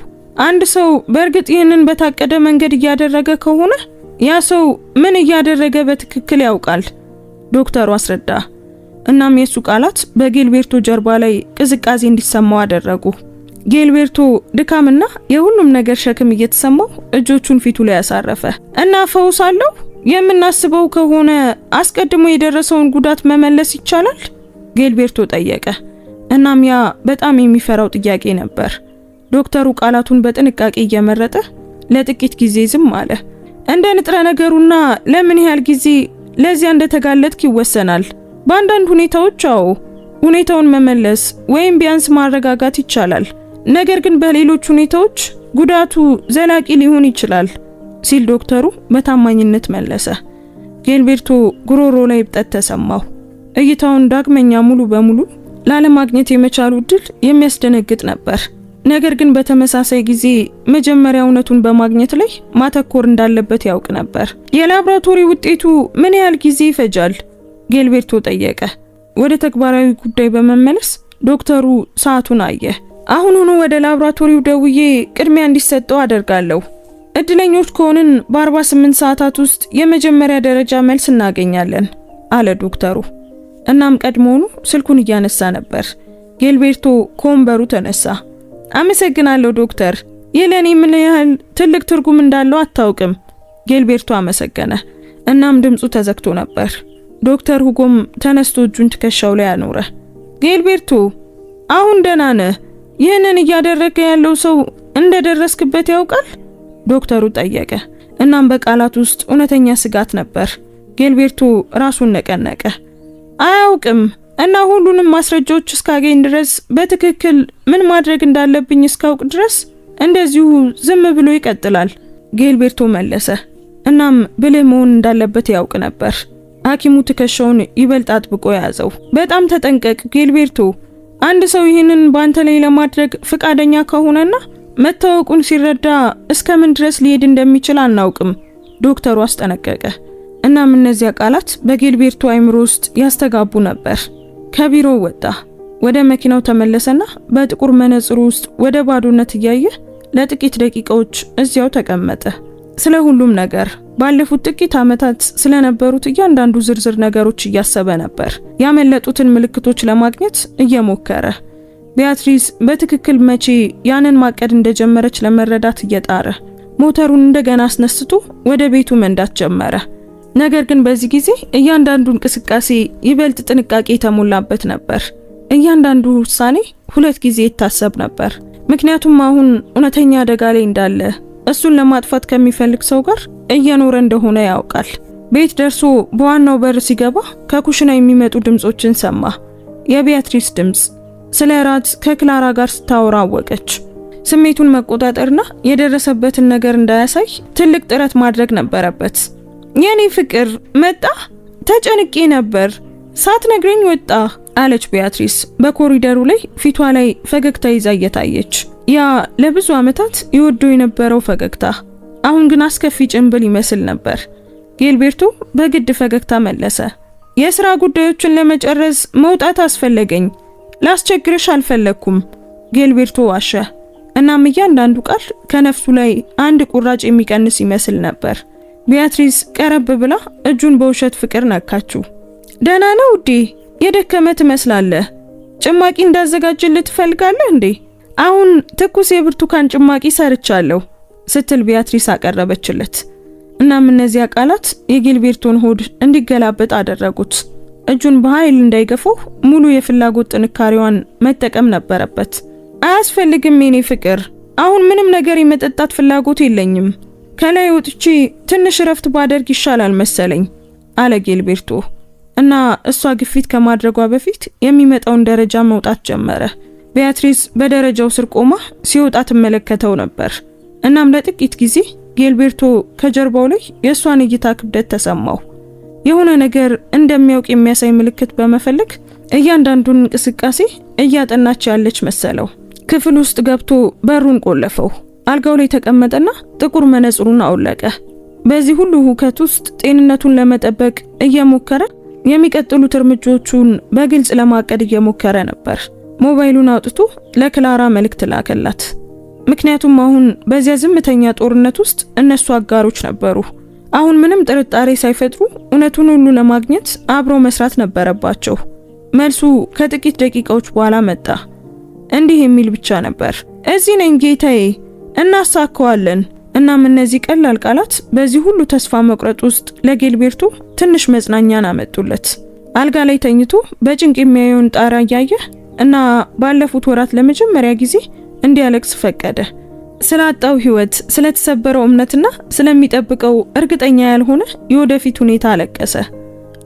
አንድ ሰው በእርግጥ ይህንን በታቀደ መንገድ እያደረገ ከሆነ ያ ሰው ምን እያደረገ በትክክል ያውቃል ዶክተሩ አስረዳ። እናም የሱ ቃላት በጌልቤርቶ ጀርባ ላይ ቅዝቃዜ እንዲሰማው አደረጉ። ጌልቤርቶ ድካምና የሁሉም ነገር ሸክም እየተሰማው እጆቹን ፊቱ ላይ ያሳረፈ እና ፈውስ አለው የምናስበው ከሆነ አስቀድሞ የደረሰውን ጉዳት መመለስ ይቻላል ጌልቤርቶ ጠየቀ። እናም ያ በጣም የሚፈራው ጥያቄ ነበር። ዶክተሩ ቃላቱን በጥንቃቄ እየመረጠ ለጥቂት ጊዜ ዝም አለ። እንደ ንጥረ ነገሩና ለምን ያህል ጊዜ ለዚያ እንደተጋለጥክ ይወሰናል። በአንዳንድ ሁኔታዎች ሁኔታውን መመለስ ወይም ቢያንስ ማረጋጋት ይቻላል። ነገር ግን በሌሎች ሁኔታዎች ጉዳቱ ዘላቂ ሊሆን ይችላል ሲል ዶክተሩ በታማኝነት መለሰ። ጌልቤርቶ ጉሮሮ ላይ እብጠት ተሰማው። እይታውን ዳግመኛ ሙሉ በሙሉ ላለማግኘት የመቻሉ ዕድል የሚያስደነግጥ ነበር። ነገር ግን በተመሳሳይ ጊዜ መጀመሪያ እውነቱን በማግኘት ላይ ማተኮር እንዳለበት ያውቅ ነበር። የላብራቶሪ ውጤቱ ምን ያህል ጊዜ ይፈጃል ጌልቤርቶ ጠየቀ። ወደ ተግባራዊ ጉዳይ በመመለስ ዶክተሩ ሰዓቱን አየ። አሁኑኑ ወደ ላብራቶሪው ደውዬ ቅድሚያ እንዲሰጠው አደርጋለሁ። እድለኞች ከሆንን በ48 ሰዓታት ውስጥ የመጀመሪያ ደረጃ መልስ እናገኛለን አለ ዶክተሩ። እናም ቀድሞውኑ ስልኩን እያነሳ ነበር። ጌልቤርቶ ከወንበሩ ተነሳ። አመሰግናለሁ ዶክተር፣ ይህ ለኔ ምን ያህል ትልቅ ትርጉም እንዳለው አታውቅም ጌልቤርቶ አመሰገነ። እናም ድምፁ ተዘግቶ ነበር። ዶክተር ሁጎም ተነስቶ እጁን ትከሻው ላይ አኖረ። ጌልቤርቶ፣ አሁን ደህና ነህ? ይህንን እያደረገ ያለው ሰው እንደደረስክበት ያውቃል ዶክተሩ ጠየቀ። እናም በቃላት ውስጥ እውነተኛ ስጋት ነበር። ጌልቤርቶ ራሱን ነቀነቀ። አያውቅም እና ሁሉንም ማስረጃዎች እስካገኝ ድረስ በትክክል ምን ማድረግ እንዳለብኝ እስካውቅ ድረስ እንደዚሁ ዝም ብሎ ይቀጥላል ጌልቤርቶ መለሰ። እናም ብልህ መሆን እንዳለበት ያውቅ ነበር። ሐኪሙ ትከሻውን ይበልጥ አጥብቆ ያዘው። በጣም ተጠንቀቅ ጌልቤርቶ፣ አንድ ሰው ይህንን ባንተ ላይ ለማድረግ ፍቃደኛ ከሆነና መታወቁን ሲረዳ እስከምን ድረስ ሊሄድ እንደሚችል አናውቅም ዶክተሩ አስጠነቀቀ። እናም እነዚያ ቃላት በጊልቤርቶ አይምሮ ውስጥ ያስተጋቡ ነበር። ከቢሮው ወጣ። ወደ መኪናው ተመለሰና በጥቁር መነጽሩ ውስጥ ወደ ባዶነት እያየ ለጥቂት ደቂቃዎች እዚያው ተቀመጠ። ስለ ሁሉም ነገር ባለፉት ጥቂት ዓመታት ስለነበሩት እያንዳንዱ ዝርዝር ነገሮች እያሰበ ነበር። ያመለጡትን ምልክቶች ለማግኘት እየሞከረ ቢያትሪስ በትክክል መቼ ያንን ማቀድ እንደጀመረች ለመረዳት እየጣረ ሞተሩን እንደገና አስነስቶ ወደ ቤቱ መንዳት ጀመረ። ነገር ግን በዚህ ጊዜ እያንዳንዱ እንቅስቃሴ ይበልጥ ጥንቃቄ የተሞላበት ነበር። እያንዳንዱ ውሳኔ 2 ጊዜ ይታሰብ ነበር። ምክንያቱም አሁን እውነተኛ አደጋ ላይ እንዳለ እሱን ለማጥፋት ከሚፈልግ ሰው ጋር እየኖረ እንደሆነ ያውቃል። ቤት ደርሶ በዋናው በር ሲገባ ከኩሽና የሚመጡ ድምጾችን ሰማ። የቢያትሪስ ድምጽ ስለ ራት ከክላራ ጋር ስታወራ አወቀች። ስሜቱን መቆጣጠርና የደረሰበትን ነገር እንዳያሳይ ትልቅ ጥረት ማድረግ ነበረበት። የኔ ፍቅር መጣ፣ ተጨንቄ ነበር፣ ሳትነግረኝ ወጣ አለች ቢያትሪስ በኮሪደሩ ላይ ፊቷ ላይ ፈገግታ ይዛ እየታየች። ያ ለብዙ ዓመታት ይወደው የነበረው ፈገግታ አሁን ግን አስከፊ ጭንብል ይመስል ነበር። ጊልቤርቶ በግድ ፈገግታ መለሰ። የሥራ ጉዳዮችን ለመጨረስ መውጣት አስፈለገኝ፣ ላስቸግርሽ አልፈለኩም። ጊልቤርቶ ዋሸ። እናም እያንዳንዱ ቃል ከነፍሱ ላይ አንድ ቁራጭ የሚቀንስ ይመስል ነበር። ቢያትሪስ ቀረብ ብላ እጁን በውሸት ፍቅር ነካችው። ደህና ነው ውዴ፣ የደከመ ትመስላለህ። ጭማቂ እንዳዘጋጅልህ ትፈልጋለህ እንዴ? አሁን ትኩስ የብርቱካን ጭማቂ ሰርቻለሁ ስትል ቢያትሪስ አቀረበችለት። እናም እነዚያ ቃላት የጊልቤርቶን ሆድ እንዲገላበጥ አደረጉት። እጁን በኃይል እንዳይገፋው ሙሉ የፍላጎት ጥንካሬዋን መጠቀም ነበረበት። አያስፈልግም የኔ ፍቅር፣ አሁን ምንም ነገር የመጠጣት ፍላጎት የለኝም። ከላይ ወጥቼ ትንሽ ረፍት ባደርግ ይሻላል መሰለኝ አለ ጊልቤርቶ። እና እሷ ግፊት ከማድረጓ በፊት የሚመጣውን ደረጃ መውጣት ጀመረ። ቢያትሪስ በደረጃው ስር ቆማ ሲወጣ ትመለከተው ነበር። እናም ለጥቂት ጊዜ ጊልቤርቶ ከጀርባው ላይ የእሷን እይታ ክብደት ተሰማው። የሆነ ነገር እንደሚያውቅ የሚያሳይ ምልክት በመፈለግ እያንዳንዱን እንቅስቃሴ እያጠናች ያለች መሰለው። ክፍል ውስጥ ገብቶ በሩን ቆለፈው። አልጋው ላይ ተቀመጠና ጥቁር መነጽሩን አውለቀ። በዚህ ሁሉ ሁከት ውስጥ ጤንነቱን ለመጠበቅ እየሞከረ የሚቀጥሉት እርምጃዎቹን በግልጽ ለማቀድ እየሞከረ ነበር። ሞባይሉን አውጥቶ ለክላራ መልእክት ላከላት። ምክንያቱም አሁን በዚያ ዝምተኛ ጦርነት ውስጥ እነሱ አጋሮች ነበሩ። አሁን ምንም ጥርጣሬ ሳይፈጥሩ እውነቱን ሁሉ ለማግኘት አብረው መስራት ነበረባቸው። መልሱ ከጥቂት ደቂቃዎች በኋላ መጣ። እንዲህ የሚል ብቻ ነበር፣ እዚህ ነኝ ጌታዬ፣ እናሳካዋለን። እናም እነዚህ ቀላል ቃላት በዚህ ሁሉ ተስፋ መቁረጥ ውስጥ ለጊልቤርቶ ትንሽ መጽናኛን አመጡለት። አልጋ ላይ ተኝቶ በጭንቅ የሚያየውን ጣራ እያየ እና ባለፉት ወራት ለመጀመሪያ ጊዜ እንዲያለቅስ ፈቀደ። ስላጣው ህይወት፣ ስለተሰበረው እምነትና ስለሚጠብቀው እርግጠኛ ያልሆነ የወደፊት ሁኔታ አለቀሰ።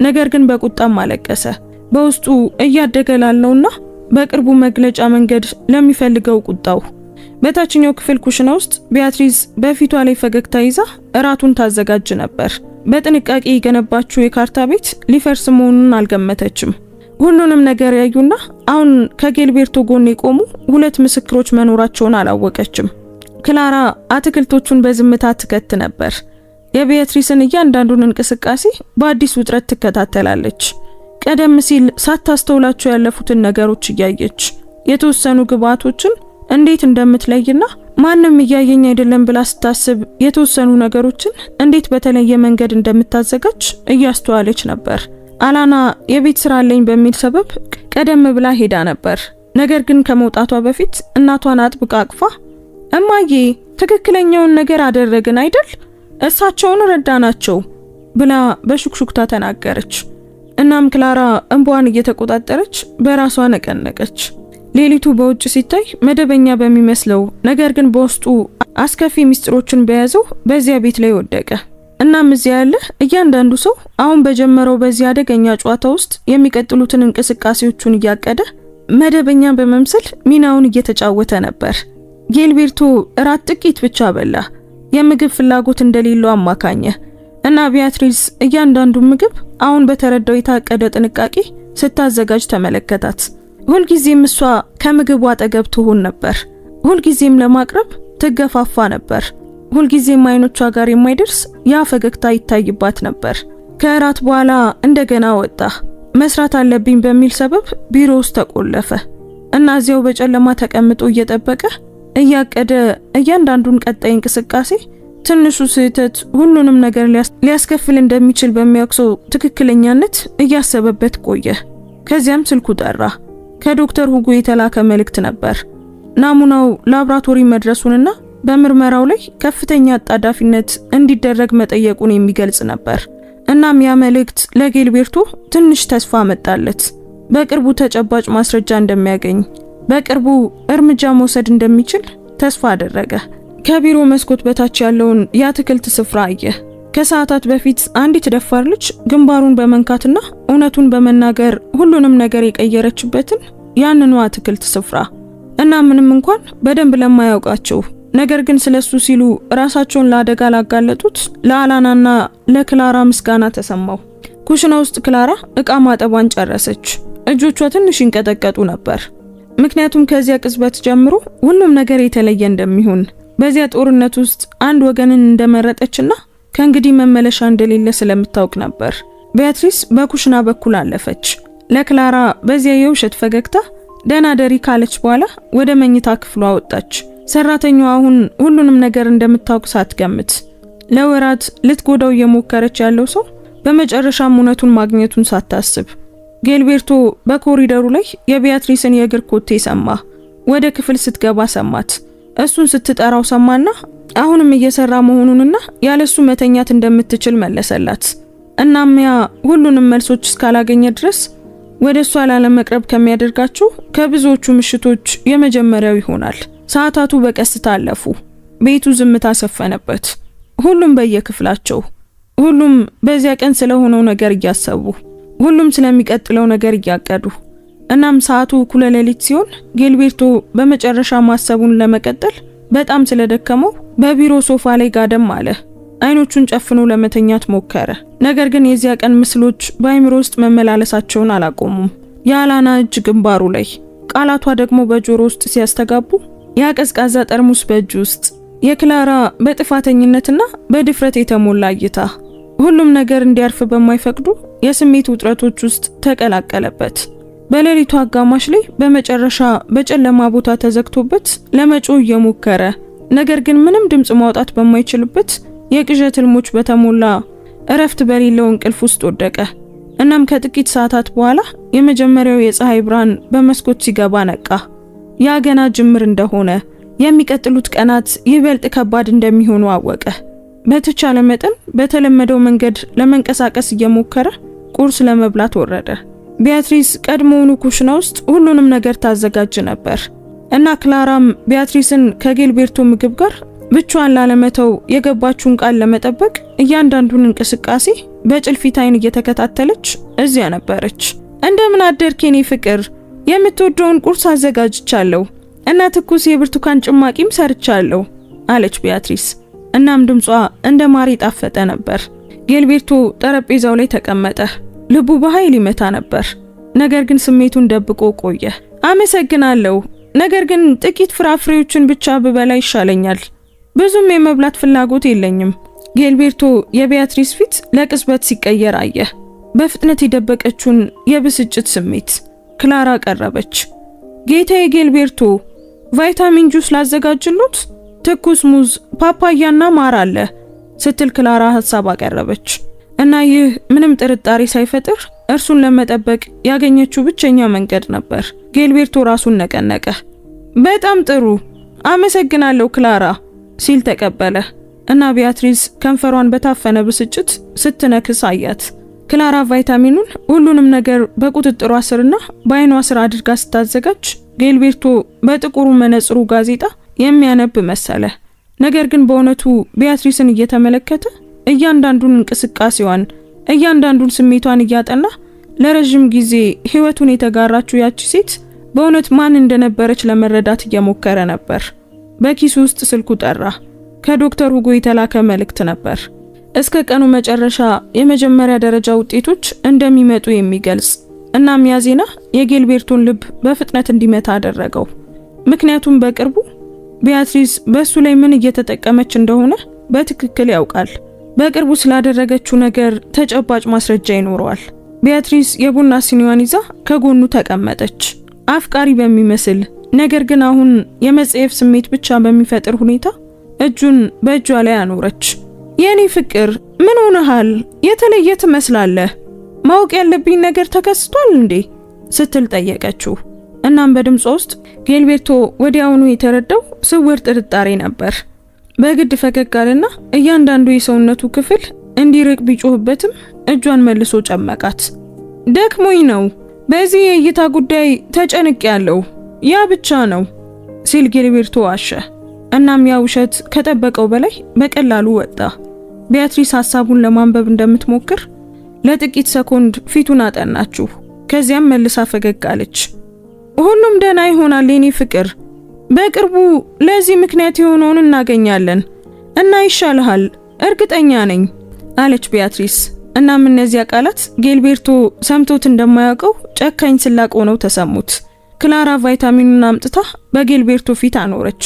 ነገር ግን በቁጣም አለቀሰ። በውስጡ እያደገ ላለውና በቅርቡ መግለጫ መንገድ ለሚፈልገው ቁጣው። በታችኛው ክፍል ኩሽና ውስጥ ቢያትሪስ በፊቷ ላይ ፈገግታ ይዛ እራቱን ታዘጋጅ ነበር። በጥንቃቄ የገነባችው የካርታ ቤት ሊፈርስ መሆኑን አልገመተችም። ሁሉንም ነገር ያዩና አሁን ከጊልቤርቶ ጎን የቆሙ 2 ምስክሮች መኖራቸውን አላወቀችም። ክላራ አትክልቶቹን በዝምታ ትከት ነበር። የቢያትሪስን እያንዳንዱን እንቅስቃሴ በአዲስ ውጥረት ትከታተላለች። ቀደም ሲል ሳታስተውላቸው ያለፉትን ነገሮች እያየች የተወሰኑ ግብአቶችን እንዴት እንደምትለይና ማንም እያየኝ አይደለም ብላ ስታስብ የተወሰኑ ነገሮችን እንዴት በተለየ መንገድ እንደምታዘጋጅ እያስተዋለች ነበር። አላና የቤት ስራ አለኝ በሚል ሰበብ ቀደም ብላ ሄዳ ነበር። ነገር ግን ከመውጣቷ በፊት እናቷን አጥብቃ አቅፋ እማዬ ትክክለኛውን ነገር አደረግን አይደል? እሳቸውን ረዳናቸው ብላ በሹክሹክታ ተናገረች። እናም ክላራ እንባዋን እየተቆጣጠረች በራሷ ነቀነቀች። ሌሊቱ በውጭ ሲታይ መደበኛ በሚመስለው ነገር ግን በውስጡ አስከፊ ሚስጥሮችን በያዘው በዚያ ቤት ላይ ወደቀ። እናም እዚያ ያለ እያንዳንዱ ሰው አሁን በጀመረው በዚህ አደገኛ ጨዋታ ውስጥ የሚቀጥሉትን እንቅስቃሴዎቹን እያቀደ መደበኛ በመምሰል ሚናውን እየተጫወተ ነበር። ጊልቤርቶ እራት ጥቂት ብቻ በላ። የምግብ ፍላጎት እንደሌለው አማካኘ እና ቢያትሪስ እያንዳንዱ ምግብ አሁን በተረዳው የታቀደ ጥንቃቄ ስታዘጋጅ ተመለከታት። ሁልጊዜም እሷ ከምግቡ አጠገብ ትሆን ነበር። ሁልጊዜም ለማቅረብ ትገፋፋ ነበር። ሁልጊዜም አይኖቿ ጋር የማይደርስ ያ ፈገግታ ይታይባት ነበር። ከእራት በኋላ እንደገና ወጣ። መስራት አለብኝ በሚል ሰበብ ቢሮ ውስጥ ተቆለፈ እና እዚያው በጨለማ ተቀምጦ እየጠበቀ እያቀደ እያንዳንዱን ቀጣይ እንቅስቃሴ ትንሹ ስህተት ሁሉንም ነገር ሊያስከፍል እንደሚችል በሚያውቀው ትክክለኛነት እያሰበበት ቆየ። ከዚያም ስልኩ ጠራ። ከዶክተር ሁጎ የተላከ መልእክት ነበር። ናሙናው ላብራቶሪ መድረሱንና በምርመራው ላይ ከፍተኛ አጣዳፊነት እንዲደረግ መጠየቁን የሚገልጽ ነበር። እናም ያ መልእክት ለጌልቤርቶ ትንሽ ተስፋ መጣለት። በቅርቡ ተጨባጭ ማስረጃ እንደሚያገኝ፣ በቅርቡ እርምጃ መውሰድ እንደሚችል ተስፋ አደረገ። ከቢሮ መስኮት በታች ያለውን የአትክልት ስፍራ አየ። ከሰዓታት በፊት አንዲት ደፋር ልጅ ግንባሩን በመንካትና እውነቱን በመናገር ሁሉንም ነገር የቀየረችበትን ያንኑ አትክልት ስፍራ እና ምንም እንኳን በደንብ ለማያውቃቸው ነገር ግን ስለሱ ሲሉ ራሳቸውን ለአደጋ ላጋለጡት ለአላናና ለክላራ ምስጋና ተሰማው። ኩሽና ውስጥ ክላራ እቃ ማጠቧን ጨረሰች። እጆቿ ትንሽ ይንቀጠቀጡ ነበር፣ ምክንያቱም ከዚያ ቅጽበት ጀምሮ ሁሉም ነገር የተለየ እንደሚሆን በዚያ ጦርነት ውስጥ አንድ ወገንን እንደመረጠችና ከእንግዲህ መመለሻ እንደሌለ ስለምታውቅ ነበር። ቢያትሪስ በኩሽና በኩል አለፈች። ለክላራ በዚያ የውሸት ፈገግታ ደህና ደሪ ካለች በኋላ ወደ መኝታ ክፍሏ ወጣች። ሰራተኛዋ አሁን ሁሉንም ነገር እንደምታውቅ ሳትገምት ለወራት ልትጎዳው እየሞከረች ያለው ሰው በመጨረሻም እውነቱን ማግኘቱን ሳታስብ ጌልቤርቶ በኮሪደሩ ላይ የቢያትሪስን የእግር ኮቴ ሰማ። ወደ ክፍል ስትገባ ሰማት። እሱን ስትጠራው ሰማና አሁንም እየሰራ መሆኑንና ያለሱ መተኛት እንደምትችል መለሰላት። እናም ያ ሁሉንም መልሶች እስካላገኘ ድረስ ወደ እሷ ላለመቅረብ ከሚያደርጋቸው ከብዙዎቹ ምሽቶች የመጀመሪያው ይሆናል። ሰዓታቱ በቀስታ አለፉ። ቤቱ ዝምታ ሰፈነበት። ሁሉም በየክፍላቸው፣ ሁሉም በዚያ ቀን ስለሆነው ነገር እያሰቡ፣ ሁሉም ስለሚቀጥለው ነገር እያቀዱ። እናም ሰዓቱ እኩለ ሌሊት ሲሆን ጌልቤርቶ በመጨረሻ ማሰቡን ለመቀጠል በጣም ስለደከመው በቢሮ ሶፋ ላይ ጋደም አለ። አይኖቹን ጨፍኖ ለመተኛት ሞከረ። ነገር ግን የዚያ ቀን ምስሎች በአይምሮ ውስጥ መመላለሳቸውን አላቆሙም። የአላና እጅ ግንባሩ ላይ፣ ቃላቷ ደግሞ በጆሮ ውስጥ ሲያስተጋቡ፣ ያ ቀዝቃዛ ጠርሙስ በእጅ ውስጥ፣ የክላራ በጥፋተኝነትና በድፍረት የተሞላ እይታ፣ ሁሉም ነገር እንዲያርፍ በማይፈቅዱ የስሜት ውጥረቶች ውስጥ ተቀላቀለበት። በሌሊቱ አጋማሽ ላይ በመጨረሻ በጨለማ ቦታ ተዘግቶበት ለመጮህ እየሞከረ ነገር ግን ምንም ድምጽ ማውጣት በማይችልበት የቅዠት ህልሞች በተሞላ እረፍት በሌለው እንቅልፍ ውስጥ ወደቀ። እናም ከጥቂት ሰዓታት በኋላ የመጀመሪያው የፀሐይ ብርሃን በመስኮት ሲገባ ነቃ። ያ ገና ጅምር እንደሆነ፣ የሚቀጥሉት ቀናት ይበልጥ ከባድ እንደሚሆኑ አወቀ። በተቻለ መጠን በተለመደው መንገድ ለመንቀሳቀስ እየሞከረ ቁርስ ለመብላት ወረደ። ቢያትሪስ ቀድሞውኑ ኩሽና ውስጥ ሁሉንም ነገር ታዘጋጅ ነበር እና ክላራም ቢያትሪስን ከጌልቤርቶ ምግብ ጋር ብቻዋን ላለመተው የገባችውን ቃል ለመጠበቅ እያንዳንዱን እንቅስቃሴ በጭልፊት አይን እየተከታተለች እዚያ ነበረች። እንደምን አደርክ የኔ ፍቅር፣ የምትወደውን ቁርስ አዘጋጅቻለሁ እና ትኩስ የብርቱካን ጭማቂም ሰርቻለሁ አለች ቢያትሪስ። እናም ድምጿ እንደ ማር ጣፈጠ ነበር። ጌልቤርቶ ጠረጴዛው ላይ ተቀመጠ። ልቡ በኃይል ይመታ ነበር፣ ነገር ግን ስሜቱን ደብቆ ቆየ። አመሰግናለሁ፣ ነገር ግን ጥቂት ፍራፍሬዎችን ብቻ ብበላ ይሻለኛል። ብዙም የመብላት ፍላጎት የለኝም። ጌልቤርቶ የቢያትሪስ ፊት ለቅጽበት ሲቀየር አየ። በፍጥነት የደበቀችውን የብስጭት ስሜት። ክላራ ቀረበች። ጌታዬ ጌልቤርቶ፣ ቫይታሚን ጁስ ላዘጋጅሉት? ትኩስ ሙዝ፣ ፓፓያና ማር አለ ስትል ክላራ ሐሳብ አቀረበች እና ይህ ምንም ጥርጣሬ ሳይፈጥር እርሱን ለመጠበቅ ያገኘችው ብቸኛ መንገድ ነበር። ጌልቤርቶ ራሱን ነቀነቀ። በጣም ጥሩ አመሰግናለሁ ክላራ ሲል ተቀበለ እና ቢያትሪስ ከንፈሯን በታፈነ ብስጭት ስትነክስ አያት። ክላራ ቫይታሚኑን ሁሉንም ነገር በቁጥጥሯ ስርና በአይኗ ስር አድርጋ ስታዘጋጅ ጌልቤርቶ በጥቁሩ መነጽሩ ጋዜጣ የሚያነብ መሰለ። ነገር ግን በእውነቱ ቢያትሪስን እየተመለከተ እያንዳንዱን እንቅስቃሴዋን፣ እያንዳንዱን ስሜቷን እያጠና ለረጅም ጊዜ ህይወቱን የተጋራችው ያቺ ሴት በእውነት ማን እንደነበረች ለመረዳት እየሞከረ ነበር። በኪሱ ውስጥ ስልኩ ጠራ። ከዶክተር ሁጎ የተላከ መልእክት ነበር። እስከ ቀኑ መጨረሻ የመጀመሪያ ደረጃ ውጤቶች እንደሚመጡ የሚገልጽ። እናም ያ ዜና የጌልቤርቶን ልብ በፍጥነት እንዲመታ አደረገው። ምክንያቱም በቅርቡ ቢያትሪስ በሱ ላይ ምን እየተጠቀመች እንደሆነ በትክክል ያውቃል። በቅርቡ ስላደረገችው ነገር ተጨባጭ ማስረጃ ይኖረዋል። ቢያትሪስ የቡና ሲኒዋን ይዛ ከጎኑ ተቀመጠች። አፍቃሪ በሚመስል ነገር ግን አሁን የመጸየፍ ስሜት ብቻ በሚፈጥር ሁኔታ እጁን በእጇ ላይ አኖረች። የኔ ፍቅር ምን ሆነሃል? የተለየ ትመስላለህ። ማወቅ ያለብኝ ነገር ተከስቷል እንዴ? ስትል ጠየቀችው። እናም በድምጿ ውስጥ ጌልቤርቶ ወዲያውኑ የተረዳው ስውር ጥርጣሬ ነበር። በግድ ፈገግ አለና እያንዳንዱ የሰውነቱ ክፍል እንዲርቅ ቢጮህበትም እጇን መልሶ ጨመቃት። ደክሞኝ ነው፣ በዚህ የእይታ ጉዳይ ተጨንቄያለሁ፣ ያ ብቻ ነው ሲል ጌልቤርቶ ዋሸ። እናም ያ ውሸት ከጠበቀው በላይ በቀላሉ ወጣ። ቢያትሪስ ሐሳቡን ለማንበብ እንደምትሞክር ለጥቂት ሰኮንድ ፊቱን አጠናችው። ከዚያም መልሳ ፈገግ አለች። ሁሉም ደህና ይሆናል የኔ ፍቅር፣ በቅርቡ ለዚህ ምክንያት የሆነውን እናገኛለን እና ይሻልሃል፣ እርግጠኛ ነኝ አለች ቢያትሪስ። እናም እነዚያ ቃላት ጌልቤርቶ ሰምቶት እንደማያውቀው ጨካኝ ስላቅ ሆነው ተሰሙት። ክላራ ቫይታሚኑን አምጥታ በጌልቤርቶ ፊት አኖረች።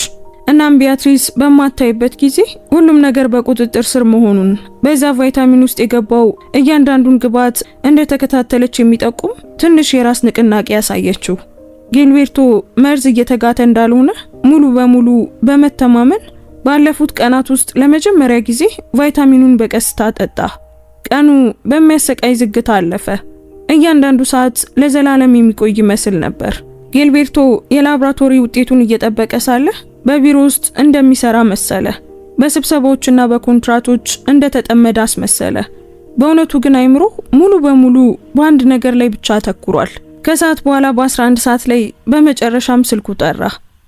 እናም ቢያትሪስ በማታይበት ጊዜ ሁሉም ነገር በቁጥጥር ስር መሆኑን በዛ ቫይታሚን ውስጥ የገባው እያንዳንዱን ግብዓት እንደተከታተለች የሚጠቁም ትንሽ የራስ ንቅናቄ ያሳየችው። ጌልቤርቶ መርዝ እየተጋተ እንዳልሆነ ሙሉ በሙሉ በመተማመን ባለፉት ቀናት ውስጥ ለመጀመሪያ ጊዜ ቫይታሚኑን በቀስታ ጠጣ። ቀኑ በሚያሰቃይ ዝግታ አለፈ። እያንዳንዱ ሰዓት ለዘላለም የሚቆይ ይመስል ነበር። ጌልቤርቶ የላብራቶሪ ውጤቱን እየጠበቀ ሳለ በቢሮ ውስጥ እንደሚሰራ መሰለ። በስብሰባዎችና በኮንትራቶች እንደተጠመደ አስመሰለ። በእውነቱ ግን አይምሮ ሙሉ በሙሉ በአንድ ነገር ላይ ብቻ አተኩሯል። ከሰዓት በኋላ በ11 ሰዓት ላይ በመጨረሻም ስልኩ ጠራ።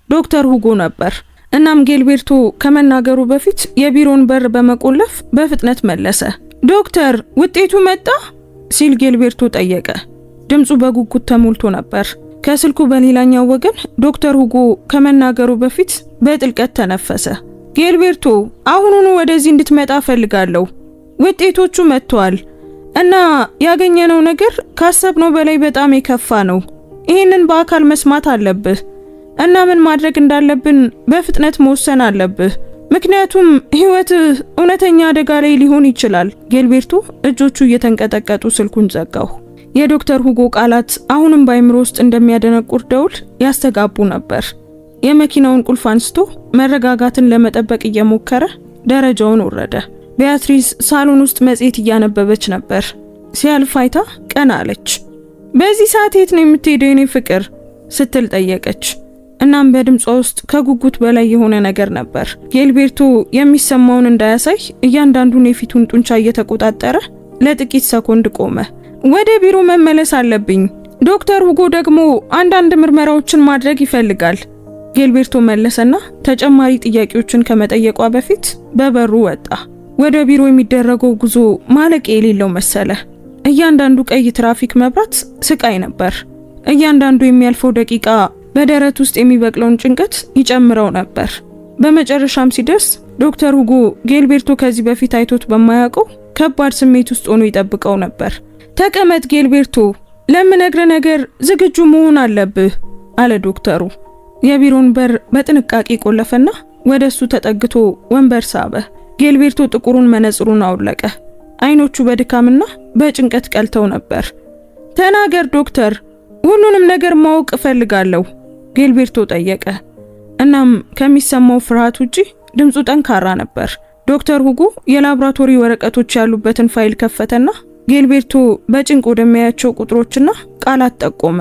ዶክተር ሁጎ ነበር። እናም ጌልቤርቶ ከመናገሩ በፊት የቢሮን በር በመቆለፍ በፍጥነት መለሰ። ዶክተር ውጤቱ መጣ ሲል ጌልቤርቶ ጠየቀ። ድምፁ በጉጉት ተሞልቶ ነበር። ከስልኩ በሌላኛው ወገን ዶክተር ሁጎ ከመናገሩ በፊት በጥልቀት ተነፈሰ። ጌልቤርቶ አሁኑኑ ወደዚህ እንድትመጣ ፈልጋለሁ። ውጤቶቹ መጥተዋል እና ያገኘነው ነገር ካሰብነው በላይ በጣም የከፋ ነው። ይህንን በአካል መስማት አለብህ እና ምን ማድረግ እንዳለብን በፍጥነት መወሰን አለብህ፣ ምክንያቱም ህይወትህ እውነተኛ አደጋ ላይ ሊሆን ይችላል። ጌልቤርቶ እጆቹ እየተንቀጠቀጡ ስልኩን ዘጋው። የዶክተር ሁጎ ቃላት አሁንም በአይምሮ ውስጥ እንደሚያደነቁር ደውል ያስተጋቡ ነበር። የመኪናውን ቁልፍ አንስቶ መረጋጋትን ለመጠበቅ እየሞከረ ደረጃውን ወረደ። ቢያትሪስ ሳሎን ውስጥ መጽሔት እያነበበች ነበር። ሲያልፍ አይታ ቀና አለች። በዚህ ሰዓት የት ነው የምትሄደው የኔ ፍቅር ስትል ጠየቀች። እናም በድምጿ ውስጥ ከጉጉት በላይ የሆነ ነገር ነበር። ጌልቤርቶ የሚሰማውን እንዳያሳይ እያንዳንዱን የፊቱን ጡንቻ እየተቆጣጠረ ለጥቂት ሰኮንድ ቆመ። ወደ ቢሮ መመለስ አለብኝ። ዶክተር ሁጎ ደግሞ አንዳንድ ምርመራዎችን ማድረግ ይፈልጋል። ጌልቤርቶ መለሰና ተጨማሪ ጥያቄዎችን ከመጠየቋ በፊት በበሩ ወጣ። ወደ ቢሮ የሚደረገው ጉዞ ማለቂያ የሌለው መሰለ። እያንዳንዱ ቀይ ትራፊክ መብራት ስቃይ ነበር። እያንዳንዱ የሚያልፈው ደቂቃ በደረት ውስጥ የሚበቅለውን ጭንቀት ይጨምረው ነበር። በመጨረሻም ሲደርስ ዶክተር ሁጎ ጌልቤርቶ ከዚህ በፊት አይቶት በማያውቀው ከባድ ስሜት ውስጥ ሆኖ ይጠብቀው ነበር። ተቀመጥ ጌልቤርቶ፣ ለምነግረ ነገር ዝግጁ መሆን አለብህ አለ ዶክተሩ። የቢሮን በር በጥንቃቄ ቆለፈና ወደሱ ተጠግቶ ወንበር ሳበ። ጌልቤርቶ ጥቁሩን መነጽሩን አውለቀ። አይኖቹ በድካምና በጭንቀት ቀልተው ነበር። ተናገር ዶክተር፣ ሁሉንም ነገር ማወቅ እፈልጋለሁ ጌልቤርቶ ጠየቀ። እናም ከሚሰማው ፍርሃት ውጪ ድምፁ ጠንካራ ነበር። ዶክተር ሁጎ የላብራቶሪ ወረቀቶች ያሉበትን ፋይል ከፈተና ጌልቤርቶ በጭንቅ ወደሚያያቸው ቁጥሮችና ቃላት ጠቆመ።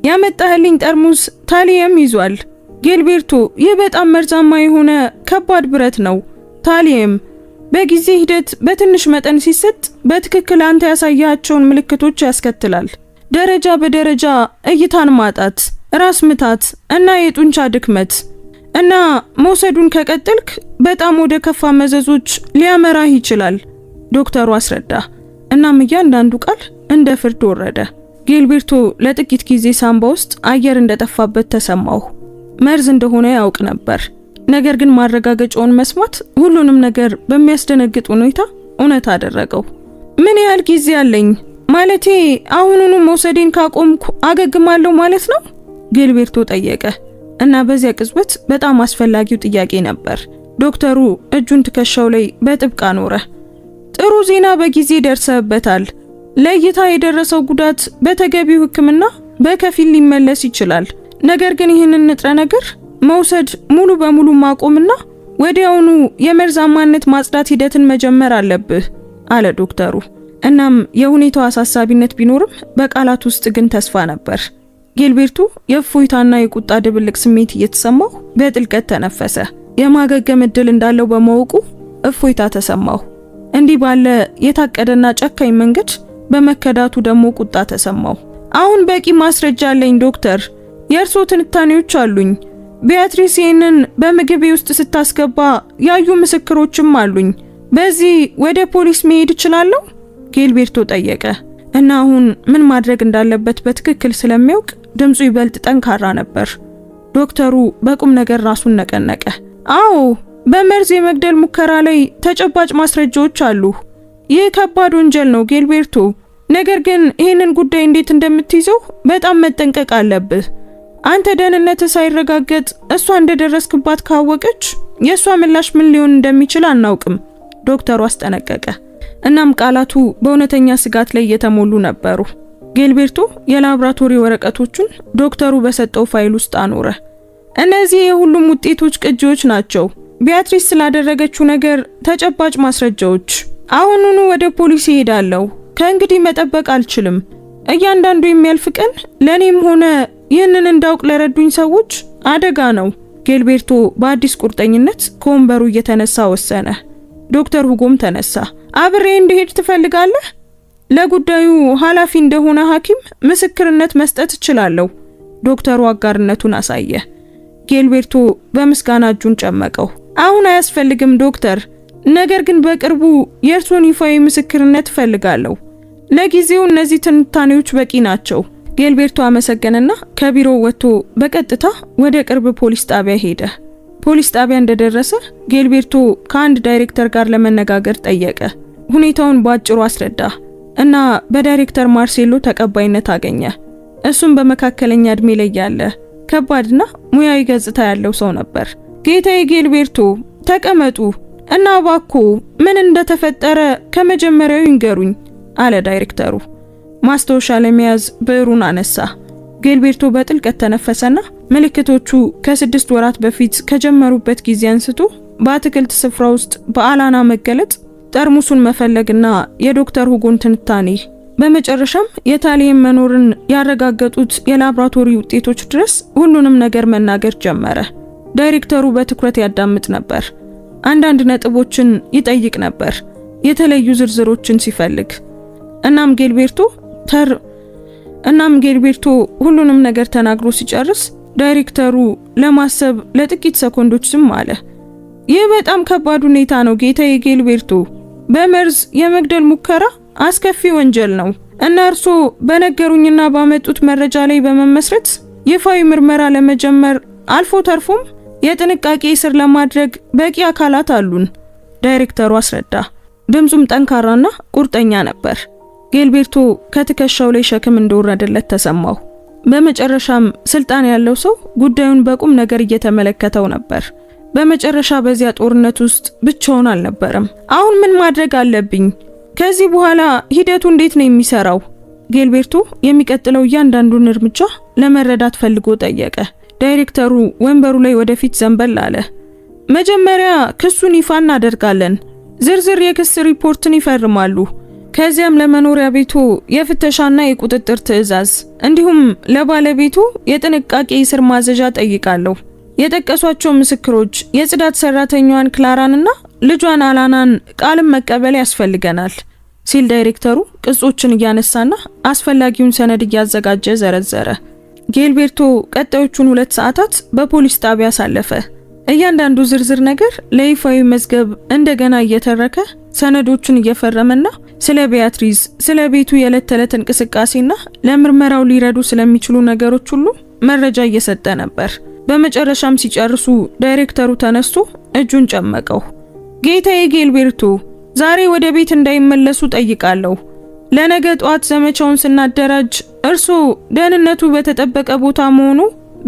ያመጣህልኝ ጠርሙስ ታሊየም ይዟል ጌልቤርቶ፣ ይህ በጣም መርዛማ የሆነ ከባድ ብረት ነው። ታሊየም በጊዜ ሂደት በትንሽ መጠን ሲሰጥ በትክክል አንተ ያሳያቸውን ምልክቶች ያስከትላል። ደረጃ በደረጃ እይታን ማጣት፣ ራስ ምታት እና የጡንቻ ድክመት እና መውሰዱን ከቀጠልክ በጣም ወደ ከፋ መዘዞች ሊያመራህ ይችላል ዶክተሩ አስረዳ። እናም እያንዳንዱ ቃል እንደ ፍርድ ወረደ። ጌልቤርቶ ለጥቂት ጊዜ ሳምባ ውስጥ አየር እንደጠፋበት ተሰማው። መርዝ እንደሆነ ያውቅ ነበር። ነገር ግን ማረጋገጫውን መስማት ሁሉንም ነገር በሚያስደነግጥ ሁኔታ እውነት አደረገው። ምን ያህል ጊዜ አለኝ? ማለቴ አሁኑኑ መውሰዴን ካቆምኩ አገግማለሁ ማለት ነው? ጌልቤርቶ ጠየቀ። እና በዚያ ቅጽበት በጣም አስፈላጊው ጥያቄ ነበር። ዶክተሩ እጁን ትከሻው ላይ በጥብቅ አኖረ። ጥሩ ዜና በጊዜ ደርሰበታል። ለእይታ የደረሰው ጉዳት በተገቢው ሕክምና በከፊል ሊመለስ ይችላል። ነገር ግን ይህንን ንጥረ ነገር መውሰድ ሙሉ በሙሉ ማቆምና ወዲያውኑ የመርዛማነት ማጽዳት ሂደትን መጀመር አለብህ አለ ዶክተሩ። እናም የሁኔታው አሳሳቢነት ቢኖርም በቃላት ውስጥ ግን ተስፋ ነበር። ጊልቤርቶ የእፎይታና የቁጣ ድብልቅ ስሜት እየተሰማው በጥልቀት ተነፈሰ። የማገገም እድል እንዳለው በማወቁ እፎይታ ተሰማው። እንዲህ ባለ የታቀደና ጨካኝ መንገድ በመከዳቱ ደግሞ ቁጣ ተሰማው። አሁን በቂ ማስረጃ አለኝ ዶክተር፣ የእርሶ ትንታኔዎች አሉኝ። ቢያትሪስ ይህንን በምግቤ ውስጥ ስታስገባ ያዩ ምስክሮችም አሉኝ። በዚህ ወደ ፖሊስ መሄድ እችላለሁ? ጊልቤርቶ ጠየቀ እና አሁን ምን ማድረግ እንዳለበት በትክክል ስለሚያውቅ ድምፁ ይበልጥ ጠንካራ ነበር። ዶክተሩ በቁም ነገር ራሱን ነቀነቀ። አዎ፣ በመርዝ የመግደል ሙከራ ላይ ተጨባጭ ማስረጃዎች አሉ። ይህ ከባድ ወንጀል ነው ጊልቤርቶ። ነገር ግን ይህንን ጉዳይ እንዴት እንደምትይዘው በጣም መጠንቀቅ አለብህ። አንተ ደህንነት ሳይረጋገጥ እሷ እንደደረስክባት ካወቀች የእሷ ምላሽ ምን ሊሆን እንደሚችል አናውቅም፣ ዶክተሩ አስጠነቀቀ። እናም ቃላቱ በእውነተኛ ስጋት ላይ የተሞሉ ነበሩ። ጊልቤርቶ የላብራቶሪ ወረቀቶቹን ዶክተሩ በሰጠው ፋይል ውስጥ አኖረ። እነዚህ የሁሉም ውጤቶች ቅጂዎች ናቸው። ቢያትሪስ ስላደረገችው ነገር ተጨባጭ ማስረጃዎች። አሁኑኑ ወደ ፖሊስ እሄዳለሁ። ከእንግዲህ መጠበቅ አልችልም። እያንዳንዱ የሚያልፍ ቀን ለኔም ሆነ ይህንን እንዳውቅ ለረዱኝ ሰዎች አደጋ ነው። ጊልቤርቶ በአዲስ ቁርጠኝነት ከወንበሩ እየተነሳ ወሰነ። ዶክተር ሁጎም ተነሳ። አብሬ እንድሄድ ትፈልጋለህ? ለጉዳዩ ኃላፊ እንደሆነ ሐኪም ምስክርነት መስጠት እችላለሁ። ዶክተሩ አጋርነቱን አሳየ። ጊልቤርቶ በምስጋና እጁን ጨመቀው። አሁን አያስፈልግም ዶክተር፣ ነገር ግን በቅርቡ የእርሶን ይፋዊ ምስክርነት እፈልጋለሁ። ለጊዜው እነዚህ ትንታኔዎች በቂ ናቸው። ጊልቤርቶ አመሰገነና ከቢሮው ወጥቶ በቀጥታ ወደ ቅርብ ፖሊስ ጣቢያ ሄደ። ፖሊስ ጣቢያ እንደደረሰ ጊልቤርቶ ከአንድ ዳይሬክተር ጋር ለመነጋገር ጠየቀ። ሁኔታውን ባጭሩ አስረዳ እና በዳይሬክተር ማርሴሎ ተቀባይነት አገኘ። እሱም በመካከለኛ እድሜ ላይ ያለ ከባድና ሙያዊ ገጽታ ያለው ሰው ነበር። ጌታዬ ጊልቤርቶ ተቀመጡ እና እባክዎ ምን እንደተፈጠረ ከመጀመሪያው ይንገሩኝ አለ ዳይሬክተሩ። ማስታወሻ ለመያዝ ብዕሩን አነሳ። ጊልቤርቶ በጥልቀት ተነፈሰና ምልክቶቹ ከ6 ወራት በፊት ከጀመሩበት ጊዜ አንስቶ በአትክልት ስፍራ ውስጥ በአላና መገለጥ፣ ጠርሙሱን መፈለግና የዶክተር ሁጎን ትንታኔ፣ በመጨረሻም የታሊየም መኖርን ያረጋገጡት የላብራቶሪ ውጤቶች ድረስ ሁሉንም ነገር መናገር ጀመረ። ዳይሬክተሩ በትኩረት ያዳምጥ ነበር። አንዳንድ ነጥቦችን ይጠይቅ ነበር፣ የተለዩ ዝርዝሮችን ሲፈልግ። እናም ጊልቤርቶ ሁሉንም ነገር ተናግሮ ሲጨርስ ዳይሬክተሩ ለማሰብ ለጥቂት ሰኮንዶች ዝም አለ። ይህ በጣም ከባድ ሁኔታ ነው ጌታዬ ጊልቤርቶ። በመርዝ የመግደል ሙከራ አስከፊ ወንጀል ነው እና እርሶ በነገሩኝና ባመጡት መረጃ ላይ በመመስረት ይፋዊ ምርመራ ለመጀመር አልፎ ተርፎም የጥንቃቄ ስር ለማድረግ በቂ አካላት አሉን፣ ዳይሬክተሩ አስረዳ። ድምፁም ጠንካራና ቁርጠኛ ነበር። ጊልቤርቶ ከትከሻው ላይ ሸክም እንደወረደለት ተሰማው። በመጨረሻም ስልጣን ያለው ሰው ጉዳዩን በቁም ነገር እየተመለከተው ነበር። በመጨረሻ በዚያ ጦርነት ውስጥ ብቻውን አልነበረም። አሁን ምን ማድረግ አለብኝ? ከዚህ በኋላ ሂደቱ እንዴት ነው የሚሰራው? ጊልቤርቶ የሚቀጥለው እያንዳንዱን እርምጃ ለመረዳት ፈልጎ ጠየቀ። ዳይሬክተሩ ወንበሩ ላይ ወደፊት ዘንበል አለ። መጀመሪያ ክሱን ይፋ እናደርጋለን። ዝርዝር የክስ ሪፖርትን ይፈርማሉ። ከዚያም ለመኖሪያ ቤቱ የፍተሻና የቁጥጥር ትዕዛዝ እንዲሁም ለባለቤቱ የጥንቃቄ እስር ማዘዣ ጠይቃለሁ። የጠቀሷቸው ምስክሮች የጽዳት ሰራተኛዋን ክላራንና ልጇን አላናን ቃልም መቀበል ያስፈልገናል ሲል ዳይሬክተሩ ቅጾችን እያነሳና አስፈላጊውን ሰነድ እያዘጋጀ ዘረዘረ። ጊልቤርቶ ቀጣዮቹን 2 ሰዓታት በፖሊስ ጣቢያ አሳለፈ። እያንዳንዱ ዝርዝር ነገር ለይፋዊ መዝገብ እንደገና እየተረከ ሰነዶችን እየፈረመና ስለ ቢያትሪስ፣ ስለ ቤቱ የዕለት ተዕለት እንቅስቃሴና ለምርመራው ሊረዱ ስለሚችሉ ነገሮች ሁሉ መረጃ እየሰጠ ነበር። በመጨረሻም ሲጨርሱ ዳይሬክተሩ ተነስቶ እጁን ጨመቀው። ጌታዬ ጊልቤርቶ፣ ዛሬ ወደ ቤት እንዳይመለሱ ጠይቃለሁ። ለነገ ጧት ዘመቻውን ስናደራጅ እርሶ ደህንነቱ በተጠበቀ ቦታ መሆኑ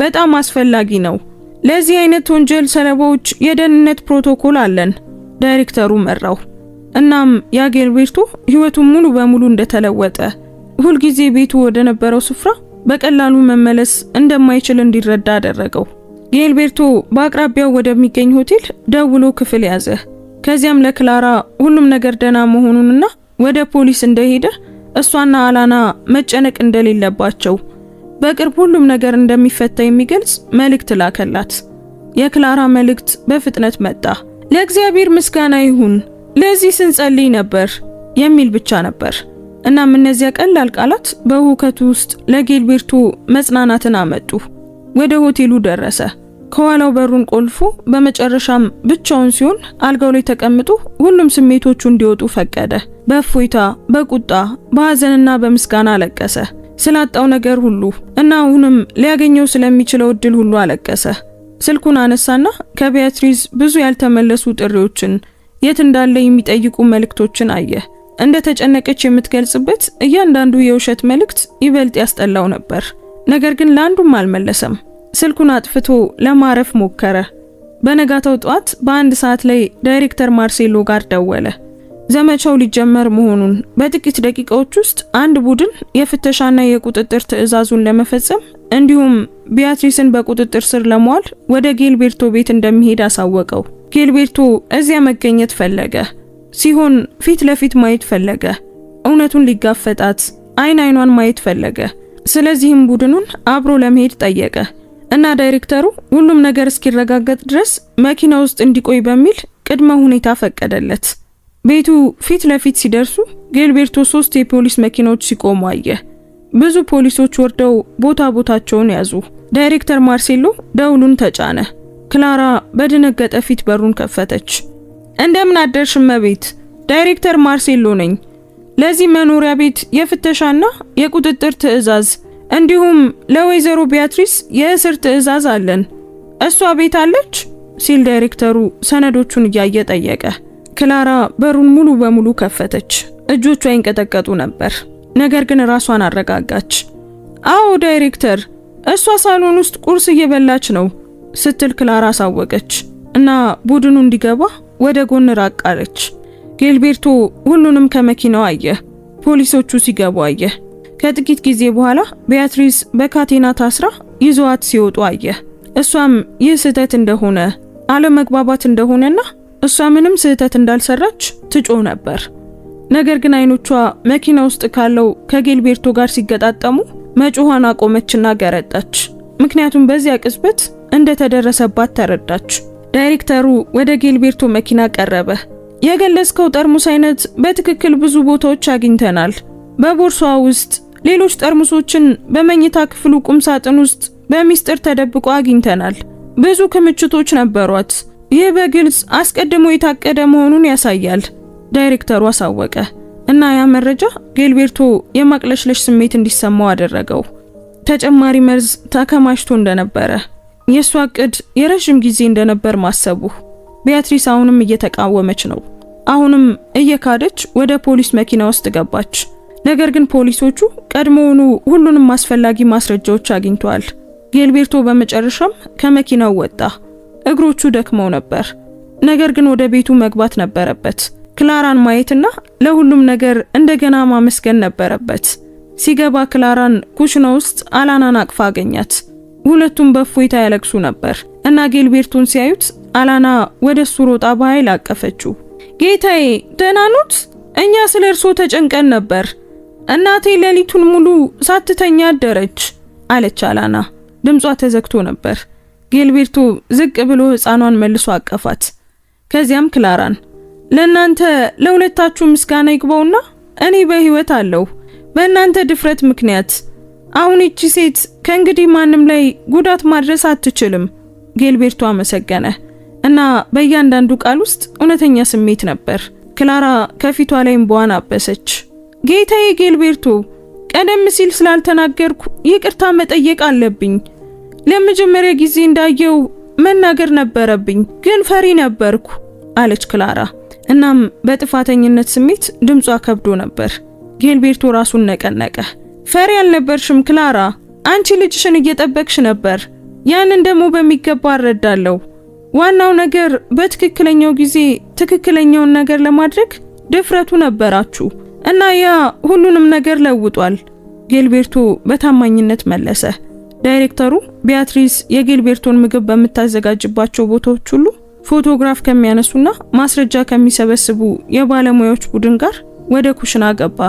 በጣም አስፈላጊ ነው። ለዚህ አይነት ወንጀል ሰለባዎች የደህንነት ፕሮቶኮል አለን። ዳይሬክተሩ መራው። እናም ያ ጊልቤርቶ ህይወቱ ሙሉ በሙሉ እንደተለወጠ ሁልጊዜ ቤቱ ወደ ነበረው ስፍራ በቀላሉ መመለስ እንደማይችል እንዲረዳ አደረገው። ጊልቤርቶ በአቅራቢያው ወደሚገኝ ሆቴል ደውሎ ክፍል ያዘ። ከዚያም ለክላራ ሁሉም ነገር ደህና መሆኑንና ወደ ፖሊስ እንደሄደ እሷና አላና መጨነቅ እንደሌለባቸው በቅርብ ሁሉም ነገር እንደሚፈታ የሚገልጽ መልእክት ላከላት። የክላራ መልእክት በፍጥነት መጣ። ለእግዚአብሔር ምስጋና ይሁን፣ ለዚህ ስንጸልይ ነበር የሚል ብቻ ነበር። እናም እነዚያ ቀላል ቃላት በሁከቱ ውስጥ ለጊልቤርቶ መጽናናትን አመጡ። ወደ ሆቴሉ ደረሰ። ከኋላው በሩን ቆልፎ በመጨረሻም ብቻውን ሲሆን አልጋው ላይ ተቀምጦ ሁሉም ስሜቶቹ እንዲወጡ ፈቀደ። በእፎይታ፣ በቁጣ፣ በሐዘንና በምስጋና አለቀሰ። ስላጣው ነገር ሁሉ እና አሁንም ሊያገኘው ስለሚችለው እድል ሁሉ አለቀሰ። ስልኩን አነሳና ከቢያትሪዝ ብዙ ያልተመለሱ ጥሪዎችን፣ የት እንዳለ የሚጠይቁ መልእክቶችን አየ። እንደ ተጨነቀች የምትገልጽበት እያንዳንዱ የውሸት መልእክት ይበልጥ ያስጠላው ነበር። ነገር ግን ለአንዱም አልመለሰም። ስልኩን አጥፍቶ ለማረፍ ሞከረ። በነጋታው ጧት በ1 ሰዓት ላይ ዳይሬክተር ማርሴሎ ጋር ደወለ። ዘመቻው ሊጀመር መሆኑን፣ በጥቂት ደቂቃዎች ውስጥ አንድ ቡድን የፍተሻና የቁጥጥር ትዕዛዙን ለመፈጸም እንዲሁም ቢያትሪስን በቁጥጥር ስር ለማዋል ወደ ጊልቤርቶ ቤት እንደሚሄድ አሳወቀው። ጊልቤርቶ እዚያ መገኘት ፈለገ ሲሆን ፊት ለፊት ማየት ፈለገ። እውነቱን ሊጋፈጣት አይን አይኗን ማየት ፈለገ። ስለዚህም ቡድኑን አብሮ ለመሄድ ጠየቀ እና ዳይሬክተሩ ሁሉም ነገር እስኪረጋገጥ ድረስ መኪና ውስጥ እንዲቆይ በሚል ቅድመ ሁኔታ ፈቀደለት። ቤቱ ፊት ለፊት ሲደርሱ ጊልቤርቶ 3 የፖሊስ መኪናዎች ሲቆሙ አየ። ብዙ ፖሊሶች ወርደው ቦታቸውን ያዙ። ዳይሬክተር ማርሴሎ ደውሉን ተጫነ። ክላራ በደነገጠ ፊት በሩን ከፈተች። እንደምን አደርሽ እመቤት፣ ዳይሬክተር ማርሴሎ ነኝ። ለዚህ መኖሪያ ቤት የፍተሻና የቁጥጥር ትዕዛዝ እንዲሁም ለወይዘሮ ቢያትሪስ የእስር ትዕዛዝ አለን። እሷ ቤት አለች ሲል ዳይሬክተሩ ሰነዶቹን እያየ ጠየቀ። ክላራ በሩን ሙሉ በሙሉ ከፈተች። እጆቿ ይንቀጠቀጡ ነበር፣ ነገር ግን ራሷን አረጋጋች። አዎ ዳይሬክተር፣ እሷ ሳሎን ውስጥ ቁርስ እየበላች ነው ስትል ክላራ አሳወቀች እና ቡድኑ እንዲገባ ወደ ጎን ራቅ አለች። ጊልቤርቶ ሁሉንም ከመኪናው አየ። ፖሊሶቹ ሲገቡ አየ። ከጥቂት ጊዜ በኋላ ቢያትሪስ በካቴና ታስራ ይዘዋት ሲወጡ አየ። እሷም ይህ ስህተት እንደሆነ፣ አለመግባባት እንደሆነና እሷ ምንም ስህተት እንዳልሰራች ትጮህ ነበር። ነገር ግን አይኖቿ መኪና ውስጥ ካለው ከጊልቤርቶ ጋር ሲገጣጠሙ መጮኋን አቆመችና ገረጣች። ምክንያቱም በዚያ ቅጽበት እንደተደረሰባት ተረዳች። ዳይሬክተሩ ወደ ጊልቤርቶ መኪና ቀረበ። የገለጽከው ጠርሙስ አይነት በትክክል ብዙ ቦታዎች አግኝተናል። በቦርሷ ውስጥ ሌሎች ጠርሙሶችን በመኝታ ክፍሉ ቁም ሳጥን ውስጥ በሚስጥር ተደብቆ አግኝተናል። ብዙ ክምችቶች ነበሯት። ይህ በግልጽ አስቀድሞ የታቀደ መሆኑን ያሳያል ዳይሬክተሩ አሳወቀ እና ያ መረጃ ጊልቤርቶ የማቅለሽለሽ ስሜት እንዲሰማው አደረገው። ተጨማሪ መርዝ ተከማችቶ እንደነበረ፣ የሷ እቅድ የረጅም ጊዜ እንደነበር ማሰቡ። ቢያትሪስ አሁንም እየተቃወመች ነው። አሁንም እየካደች ወደ ፖሊስ መኪና ውስጥ ገባች። ነገር ግን ፖሊሶቹ ቀድሞውኑ ሁሉንም አስፈላጊ ማስረጃዎች አግኝተዋል። ጊልቤርቶ በመጨረሻም ከመኪናው ወጣ። እግሮቹ ደክመው ነበር፣ ነገር ግን ወደ ቤቱ መግባት ነበረበት። ክላራን ማየትና ለሁሉም ነገር እንደገና ማመስገን ነበረበት። ሲገባ ክላራን ኩሽና ውስጥ አላናን አቅፋ አገኛት። ሁለቱም በእፎይታ ያለቅሱ ነበር እና ጊልቤርቶን ሲያዩት አላና ወደሱ ሮጣ በኃይል አቀፈችው። ጌታዬ ደህና ኖት? እኛ ስለ እርሶ ተጨንቀን ነበር። እናቴ ሌሊቱን ሙሉ ሳትተኛ አደረች አለች አላና። ድምጿ ተዘግቶ ነበር። ጊልቤርቶ ዝቅ ብሎ ሕፃኗን መልሶ አቀፋት። ከዚያም ክላራን ለእናንተ ለሁለታችሁ ምስጋና ይግባውና እኔ በህይወት አለሁ በእናንተ ድፍረት ምክንያት። አሁን እቺ ሴት ከእንግዲህ ማንም ላይ ጉዳት ማድረስ አትችልም። ጊልቤርቶ አመሰገነ እና በእያንዳንዱ ቃል ውስጥ እውነተኛ ስሜት ነበር። ክላራ ከፊቷ ላይ እንባዋን አበሰች። ጌታዬ ጊልቤርቶ፣ ቀደም ሲል ስላልተናገርኩ ይቅርታ መጠየቅ አለብኝ። ለመጀመሪያ ጊዜ እንዳየው መናገር ነበረብኝ፣ ግን ፈሪ ነበርኩ አለች ክላራ። እናም በጥፋተኝነት ስሜት ድምጿ ከብዶ ነበር። ጊልቤርቶ ራሱን ነቀነቀ። ፈሪ አልነበርሽም ክላራ፣ አንቺ ልጅሽን እየጠበቅሽ ነበር። ያንን ደግሞ በሚገባ እረዳለሁ። ዋናው ነገር በትክክለኛው ጊዜ ትክክለኛውን ነገር ለማድረግ ድፍረቱ ነበራችሁ እና ያ ሁሉንም ነገር ለውጧል። ጌልቤርቶ በታማኝነት መለሰ። ዳይሬክተሩ ቢያትሪስ የጌልቤርቶን ምግብ በምታዘጋጅባቸው ቦታዎች ሁሉ ፎቶግራፍ ከሚያነሱና ማስረጃ ከሚሰበስቡ የባለሙያዎች ቡድን ጋር ወደ ኩሽና ገባ።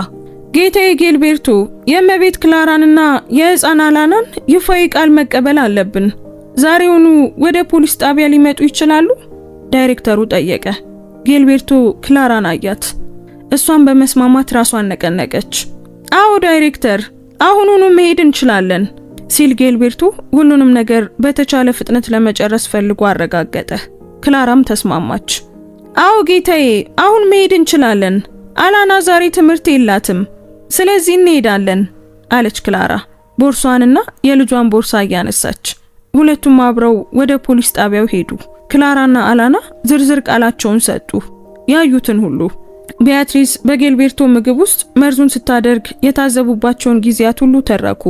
ጌታዬ ጌልቤርቶ፣ የእመቤት ክላራንና የሕፃን አላናን ይፋዊ ቃል መቀበል አለብን። ዛሬውኑ ወደ ፖሊስ ጣቢያ ሊመጡ ይችላሉ? ዳይሬክተሩ ጠየቀ። ጌልቤርቶ ክላራን አያት። እሷን በመስማማት ራሷን ነቀነቀች። አዎ ዳይሬክተር፣ አሁኑኑ መሄድ እንችላለን ሲል ጌልቤርቶ ሁሉንም ነገር በተቻለ ፍጥነት ለመጨረስ ፈልጎ አረጋገጠ። ክላራም ተስማማች። አዎ ጌታዬ፣ አሁን መሄድ እንችላለን። አላና ዛሬ ትምህርት የላትም፣ ስለዚህ እንሄዳለን አለች ክላራ ቦርሷንና የልጇን ቦርሳ እያነሳች። ሁለቱም አብረው ወደ ፖሊስ ጣቢያው ሄዱ። ክላራና አላና ዝርዝር ቃላቸውን ሰጡ፣ ያዩትን ሁሉ። ቢያትሪስ በጌልቤርቶ ምግብ ውስጥ መርዙን ስታደርግ የታዘቡባቸውን ጊዜያት ሁሉ ተረኩ።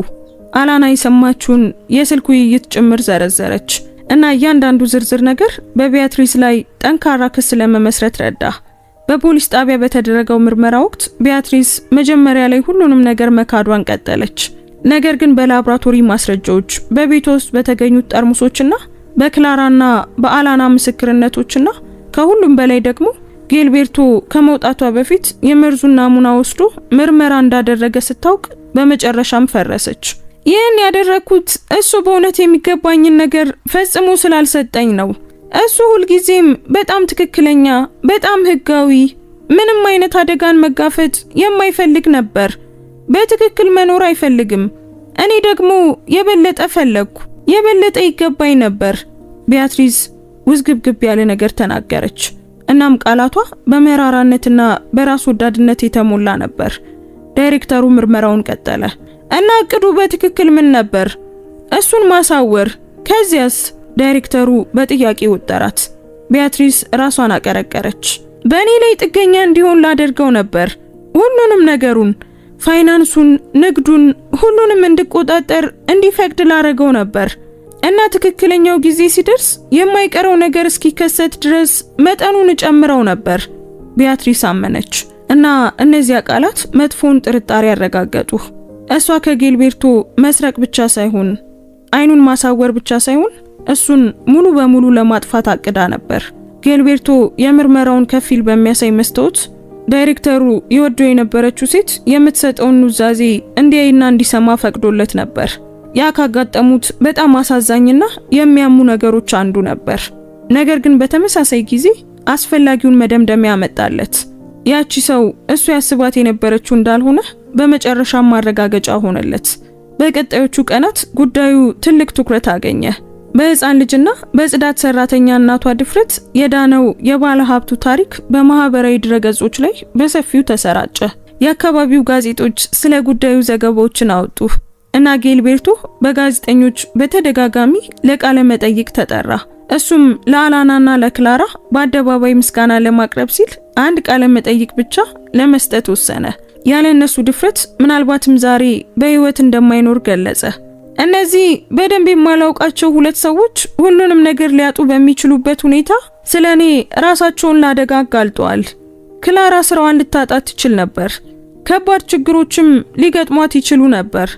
አላና የሰማችውን የስልክ ውይይት ጭምር ዘረዘረች እና እያንዳንዱ ዝርዝር ነገር በቢያትሪስ ላይ ጠንካራ ክስ ለመመስረት ረዳ። በፖሊስ ጣቢያ በተደረገው ምርመራ ወቅት ቢያትሪስ መጀመሪያ ላይ ሁሉንም ነገር መካዷን ቀጠለች። ነገር ግን በላብራቶሪ ማስረጃዎች፣ በቤቷ ውስጥ በተገኙት ጠርሙሶችና በክላራና በአላና ምስክርነቶችና ከሁሉም በላይ ደግሞ ጌልቤርቶ ከመውጣቷ በፊት የመርዙን ናሙና ወስዶ ምርመራ እንዳደረገ ስታውቅ በመጨረሻም ፈረሰች። ይህን ያደረኩት እሱ በእውነት የሚገባኝን ነገር ፈጽሞ ስላልሰጠኝ ነው። እሱ ሁልጊዜም በጣም ትክክለኛ፣ በጣም ህጋዊ፣ ምንም አይነት አደጋን መጋፈጥ የማይፈልግ ነበር። በትክክል መኖር አይፈልግም። እኔ ደግሞ የበለጠ ፈለግኩ፣ የበለጠ ይገባኝ ነበር። ቢያትሪስ ውዝግብግብ ያለ ነገር ተናገረች። እናም ቃላቷ በመራራነትና በራስ ወዳድነት የተሞላ ነበር። ዳይሬክተሩ ምርመራውን ቀጠለ እና እቅዱ በትክክል ምን ነበር? እሱን ማሳወር። ከዚያስ? ዳይሬክተሩ በጥያቄ ወጠራት። ቢያትሪስ ራሷን አቀረቀረች። በእኔ ላይ ጥገኛ እንዲሆን ላደርገው ነበር። ሁሉንም ነገሩን፣ ፋይናንሱን፣ ንግዱን፣ ሁሉንም እንድቆጣጠር እንዲፈቅድ ላደርገው ነበር እና ትክክለኛው ጊዜ ሲደርስ የማይቀረው ነገር እስኪከሰት ድረስ መጠኑን ጨምረው ነበር። ቢያትሪስ አመነች እና እነዚያ ቃላት መጥፎን ጥርጣሬ ያረጋገጡ። እሷ ከጌልቤርቶ መስረቅ ብቻ ሳይሆን አይኑን ማሳወር ብቻ ሳይሆን እሱን ሙሉ በሙሉ ለማጥፋት አቅዳ ነበር። ጌልቤርቶ የምርመራውን ከፊል በሚያሳይ መስታወት ዳይሬክተሩ ይወደው የነበረችው ሴት የምትሰጠውን ኑዛዜ እንዲያይና እንዲሰማ ፈቅዶለት ነበር። ያ ካጋጠሙት በጣም አሳዛኝና የሚያሙ ነገሮች አንዱ ነበር። ነገር ግን በተመሳሳይ ጊዜ አስፈላጊውን መደምደሚያ ያመጣለት። ያቺ ሰው እሱ ያስባት የነበረችው እንዳልሆነ በመጨረሻም ማረጋገጫ ሆነለት። በቀጣዮቹ ቀናት ጉዳዩ ትልቅ ትኩረት አገኘ። በሕፃን ልጅና በጽዳት ሰራተኛ እናቷ ድፍረት የዳነው የባለ ሀብቱ ታሪክ በማህበራዊ ድረገጾች ላይ በሰፊው ተሰራጨ። የአካባቢው ጋዜጦች ስለ ጉዳዩ ዘገባዎችን አወጡ እና ጌልቤርቶ በጋዜጠኞች በተደጋጋሚ ለቃለ መጠይቅ ተጠራ። እሱም ለአላናና ለክላራ በአደባባይ ምስጋና ለማቅረብ ሲል አንድ ቃለ መጠይቅ ብቻ ለመስጠት ወሰነ። ያለ እነሱ ድፍረት ምናልባትም ዛሬ በህይወት እንደማይኖር ገለጸ። እነዚህ በደንብ የማላውቃቸው ሁለት ሰዎች ሁሉንም ነገር ሊያጡ በሚችሉበት ሁኔታ ስለኔ ራሳቸውን ላደጋ አጋልጠዋል። ክላራ ስራዋን ልታጣ ትችል ነበር። ከባድ ችግሮችም ሊገጥሟት ይችሉ ነበር።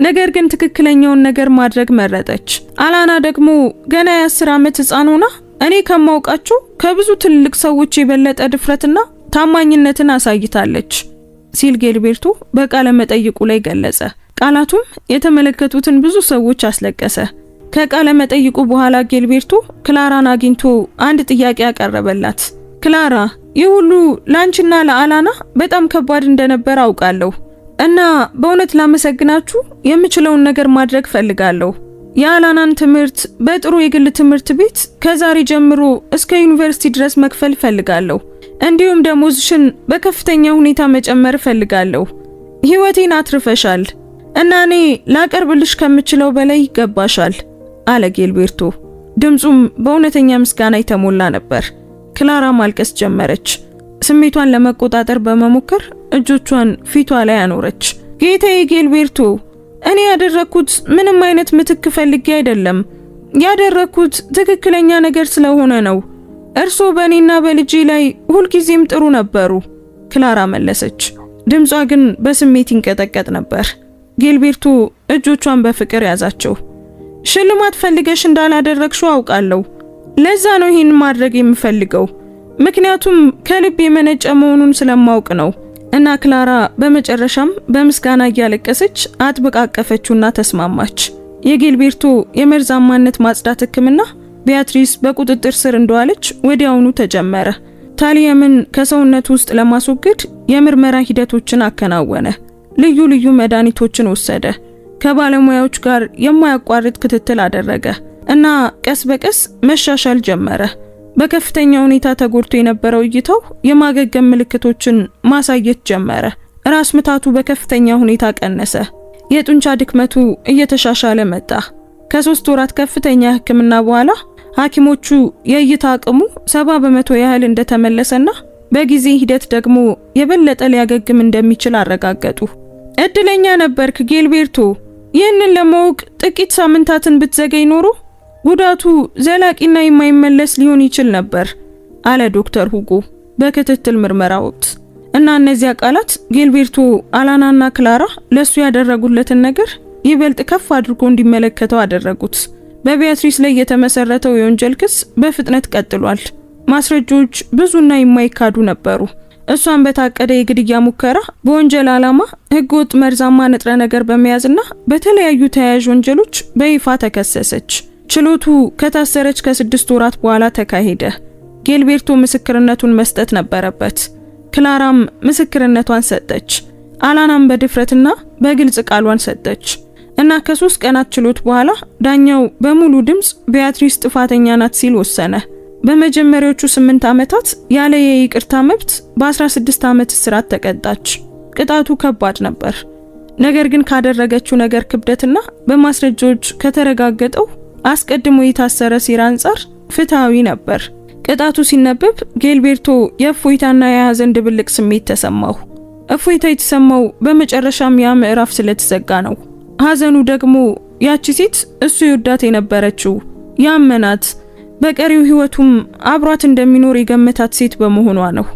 ነገር ግን ትክክለኛውን ነገር ማድረግ መረጠች። አላና ደግሞ ገና የ10 ዓመት ህፃን ሆና እኔ ከማውቃቸው ከብዙ ትልልቅ ሰዎች የበለጠ ድፍረትና ታማኝነትን አሳይታለች ሲል ጌልቤርቶ በቃለ መጠይቁ ላይ ገለጸ። ቃላቱም የተመለከቱትን ብዙ ሰዎች አስለቀሰ። ከቃለ መጠይቁ በኋላ ጌልቤርቶ ክላራን አግኝቶ አንድ ጥያቄ ያቀረበላት። ክላራ፣ ይህ ሁሉ ላንቺና ለአላና በጣም ከባድ እንደነበር አውቃለሁ እና በእውነት ላመሰግናችሁ የምችለውን ነገር ማድረግ ፈልጋለሁ። የአላናን ትምህርት በጥሩ የግል ትምህርት ቤት ከዛሬ ጀምሮ እስከ ዩኒቨርሲቲ ድረስ መክፈል ፈልጋለሁ። እንዲሁም ደሞዝሽን በከፍተኛ ሁኔታ መጨመር ፈልጋለሁ። ህይወቴን አትርፈሻል እና እኔ ላቀርብልሽ ከምችለው በላይ ይገባሻል አለ ጌልቤርቶ። ድምጹም በእውነተኛ ምስጋና የተሞላ ነበር። ክላራ ማልቀስ ጀመረች። ስሜቷን ለመቆጣጠር በመሞከር እጆቿን ፊቷ ላይ አኖረች። ጌታዬ ጌልቤርቶ፣ እኔ ያደረኩት ምንም አይነት ምትክ ፈልጌ አይደለም። ያደረኩት ትክክለኛ ነገር ስለሆነ ነው። እርሶ በእኔና በልጄ ላይ ሁልጊዜም ጥሩ ነበሩ። ክላራ መለሰች። ድምጿ ግን በስሜት ይንቀጠቀጥ ነበር። ጊልቤርቶ እጆቿን በፍቅር ያዛቸው። ሽልማት ፈልገሽ እንዳላደረግሽው አውቃለሁ። ለዛ ነው ይሄን ማድረግ የምፈልገው፣ ምክንያቱም ከልብ የመነጨ መሆኑን ስለማውቅ ነው። እና ክላራ በመጨረሻም በምስጋና እያለቀሰች አጥብቃ አቀፈችውና ተስማማች። የጊልቤርቶ የመርዛማነት ማጽዳት ሕክምና ቢያትሪስ በቁጥጥር ስር እንደዋለች ወዲያውኑ ተጀመረ። ታሊየምን ከሰውነቱ ውስጥ ለማስወገድ የምርመራ ሂደቶችን አከናወነ። ልዩ ልዩ መድኃኒቶችን ወሰደ። ከባለሙያዎች ጋር የማያቋርጥ ክትትል አደረገ እና ቀስ በቀስ መሻሻል ጀመረ። በከፍተኛ ሁኔታ ተጎድቶ የነበረው እይታው የማገገም ምልክቶችን ማሳየት ጀመረ። ራስ ምታቱ በከፍተኛ ሁኔታ ቀነሰ። የጡንቻ ድክመቱ እየተሻሻለ መጣ። ከ3 ወራት ከፍተኛ ሕክምና በኋላ ሐኪሞቹ የእይታ አቅሙ 70% ያህል እንደተመለሰና በጊዜ ሂደት ደግሞ የበለጠ ሊያገግም እንደሚችል አረጋገጡ። እድለኛ ነበርክ ጊልቤርቶ። ይህንን ለማወቅ ጥቂት ሳምንታትን ብትዘገይ ኖሮ ጉዳቱ ዘላቂና የማይመለስ ሊሆን ይችል ነበር አለ ዶክተር ሁጎ በክትትል ምርመራ ወቅት። እና እነዚያ ቃላት ጊልቤርቶ አላናና ክላራ ለሱ ያደረጉለትን ነገር ይበልጥ ከፍ አድርጎ እንዲመለከተው አደረጉት። በቢያትሪስ ላይ የተመሰረተው የወንጀል ክስ በፍጥነት ቀጥሏል። ማስረጃዎች ብዙና የማይካዱ ነበሩ። እሷን በታቀደ የግድያ ሙከራ፣ በወንጀል ዓላማ፣ ህገወጥ መርዛማ ንጥረ ነገር በመያዝና በተለያዩ ተያያዥ ወንጀሎች በይፋ ተከሰሰች። ችሎቱ ከታሰረች ከ6 ወራት በኋላ ተካሄደ። ጊልቤርቶ ምስክርነቱን መስጠት ነበረበት። ክላራም ምስክርነቷን ሰጠች። አላናም በድፍረትና በግልጽ ቃሏን ሰጠች እና ከ3 ቀናት ችሎት በኋላ ዳኛው በሙሉ ድምጽ ቢያትሪስ ጥፋተኛ ናት ሲል ወሰነ። በመጀመሪያዎቹ 8 ዓመታት ያለ የይቅርታ መብት በ16 ዓመት እስራት ተቀጣች። ቅጣቱ ከባድ ነበር። ነገር ግን ካደረገችው ነገር ክብደትና በማስረጃዎች ከተረጋገጠው አስቀድሞ የታሰረ ሴራ አንጻር ፍትሃዊ ነበር። ቅጣቱ ሲነበብ ጊልቤርቶ የእፎይታና የሐዘን ድብልቅ ስሜት ተሰማው። እፎይታ የተሰማው በመጨረሻም ያ ምዕራፍ ስለተዘጋ ነው። ሐዘኑ ደግሞ ያቺ ሴት እሱ ይወዳት የነበረችው ያመናት በቀሪው ህይወቱም አብሯት እንደሚኖር የገመታት ሴት በመሆኗ ነው።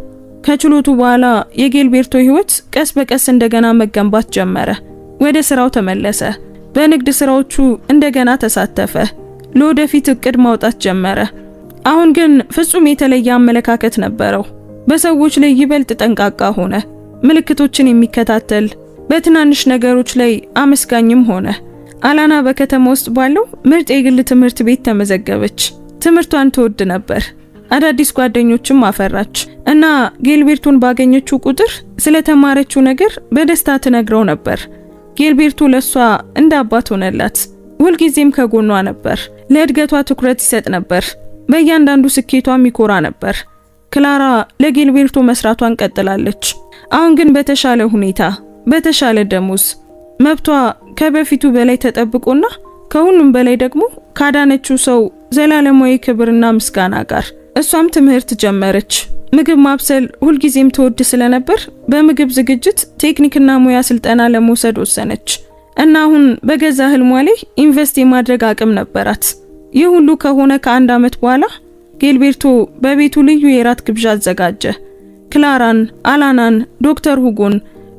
ከችሎቱ በኋላ የጊልቤርቶ ህይወት ቀስ በቀስ እንደገና መገንባት ጀመረ። ወደ ስራው ተመለሰ። በንግድ ስራዎቹ እንደገና ተሳተፈ። ለወደፊት እቅድ ማውጣት ጀመረ። አሁን ግን ፍጹም የተለየ አመለካከት ነበረው። በሰዎች ላይ ይበልጥ ጠንቃቃ ሆነ። ምልክቶችን የሚከታተል፣ በትናንሽ ነገሮች ላይ አመስጋኝም ሆነ። አላና በከተማ ውስጥ ባለው ምርጥ የግል ትምህርት ቤት ተመዘገበች። ትምህርቷን ትወድ ነበር። አዳዲስ ጓደኞችም አፈራች እና ጊልቤርቶን ባገኘችው ቁጥር ስለተማረችው ነገር በደስታ ትነግረው ነበር። ጊልቤርቶ ለሷ እንደ አባት ሆነላት። ሁልጊዜም ከጎኗ ነበር። ለእድገቷ ትኩረት ይሰጥ ነበር። በእያንዳንዱ ስኬቷም ይኮራ ነበር። ክላራ ለጊልቤርቶ መስራቷን ቀጥላለች። አሁን ግን በተሻለ ሁኔታ፣ በተሻለ ደሞዝ፣ መብቷ ከበፊቱ በላይ ተጠብቆና ከሁሉም በላይ ደግሞ ካዳነችው ሰው ዘላለማዊ ክብርና ምስጋና ጋር። እሷም ትምህርት ጀመረች። ምግብ ማብሰል ሁልጊዜም ትወድ ስለነበር በምግብ ዝግጅት ቴክኒክና ሙያ ስልጠና ለመውሰድ ወሰነች እና አሁን በገዛ ህልሟ ላይ ኢንቨስት የማድረግ አቅም ነበራት። ይህ ሁሉ ከሆነ ከ1 ዓመት በኋላ ጊልቤርቶ በቤቱ ልዩ የራት ግብዣ አዘጋጀ። ክላራን፣ አላናን፣ ዶክተር ሁጎን፣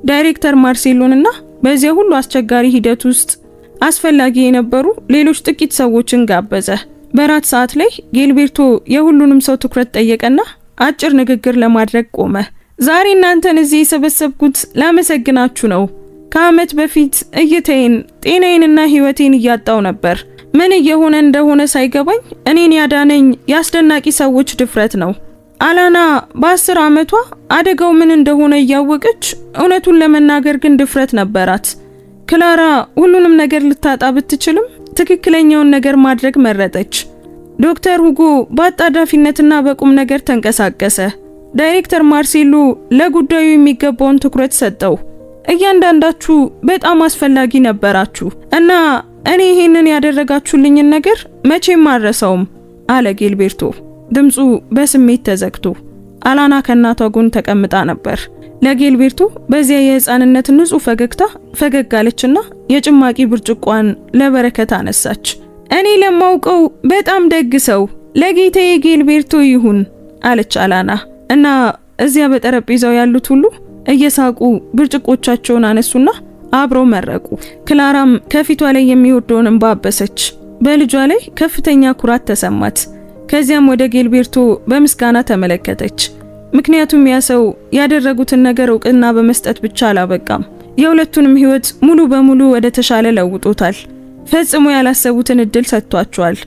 ዳይሬክተር ማርሴሎንና በዚያ ሁሉ አስቸጋሪ ሂደት ውስጥ አስፈላጊ የነበሩ ሌሎች ጥቂት ሰዎችን ጋበዘ። በራት ሰዓት ላይ ጊልቤርቶ የሁሉንም ሰው ትኩረት ጠየቀና አጭር ንግግር ለማድረግ ቆመ። ዛሬ እናንተን እዚህ የሰበሰብኩት ላመሰግናችሁ ነው። ከዓመት በፊት እይታዬን፣ ጤናዬንና ህይወቴን እያጣው ነበር። ምን እየሆነ እንደሆነ ሳይገባኝ እኔን ያዳነኝ የአስደናቂ ሰዎች ድፍረት ነው። አላና በ10 ዓመቷ አደጋው ምን እንደሆነ እያወቀች እውነቱን ለመናገር ግን ድፍረት ነበራት። ክላራ ሁሉንም ነገር ልታጣ ብትችልም ትክክለኛውን ነገር ማድረግ መረጠች። ዶክተር ሁጎ በአጣዳፊነትና በቁም ነገር ተንቀሳቀሰ። ዳይሬክተር ማርሴሎ ለጉዳዩ የሚገባውን ትኩረት ሰጠው። እያንዳንዳችሁ በጣም አስፈላጊ ነበራችሁ እና እኔ ይሄንን ያደረጋችሁልኝን ነገር መቼም አልረሳውም አለ ጊልቤርቶ፣ ድምፁ በስሜት ተዘግቶ። አላና ከእናቷ ጎን ተቀምጣ ነበር። ለጊልቤርቶ በዚያ የህፃንነት ንጹህ ፈገግታ ፈገግ አለችና የጭማቂ ብርጭቋን ለበረከት አነሳች። እኔ ለማውቀው በጣም ደግ ሰው ለጌታዬ ጊልቤርቶ ይሁን አለች አላና እና እዚያ በጠረጴዛው ያሉት ሁሉ እየሳቁ ብርጭቆቻቸውን አነሱና አብረው መረቁ። ክላራም ከፊቷ ላይ የሚወርደውን እንባ አበሰች። በልጇ ላይ ከፍተኛ ኩራት ተሰማት። ከዚያም ወደ ጌልቤርቶ በምስጋና ተመለከተች። ምክንያቱም ያ ሰው ያደረጉትን ነገር እውቅና በመስጠት ብቻ አላበቃም፣ የሁለቱንም ሕይወት ሙሉ በሙሉ ወደ ተሻለ ለውጦታል። ፈጽሞ ያላሰቡትን እድል ሰጥቷቸዋል።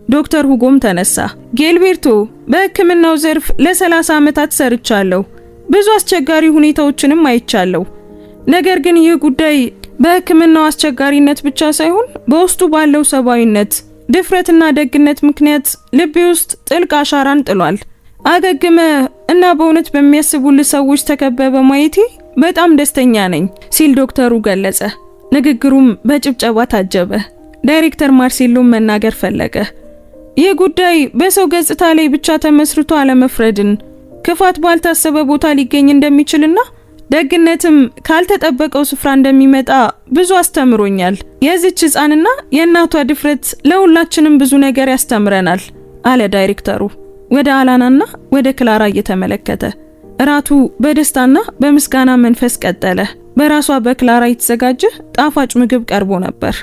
ዶክተር ሁጎም ተነሳ። ጌልቤርቶ፣ በሕክምናው ዘርፍ ለ30 ዓመታት ሰርቻለሁ። ብዙ አስቸጋሪ ሁኔታዎችንም አይቻለሁ። ነገር ግን ይህ ጉዳይ በሕክምናው አስቸጋሪነት ብቻ ሳይሆን በውስጡ ባለው ሰብአዊነት፣ ድፍረትና ደግነት ምክንያት ልቤ ውስጥ ጥልቅ አሻራን ጥሏል። አገግመ እና በእውነት በሚያስቡልህ ሰዎች ተከበበ ማየቴ በጣም ደስተኛ ነኝ ሲል ዶክተሩ ገለጸ። ንግግሩም በጭብጨባ ታጀበ። ዳይሬክተር ማርሴሎም መናገር ፈለገ። ይህ ጉዳይ በሰው ገጽታ ላይ ብቻ ተመስርቶ አለመፍረድን፣ ክፋት ባልታሰበ ቦታ ሊገኝ እንደሚችልና ደግነትም ካልተጠበቀው ስፍራ እንደሚመጣ ብዙ አስተምሮኛል። የዚች ሕፃንና የእናቷ ድፍረት ለሁላችንም ብዙ ነገር ያስተምረናል አለ ዳይሬክተሩ ወደ አላናና ወደ ክላራ እየተመለከተ። እራቱ በደስታና በምስጋና መንፈስ ቀጠለ። በራሷ በክላራ የተዘጋጀ ጣፋጭ ምግብ ቀርቦ ነበር።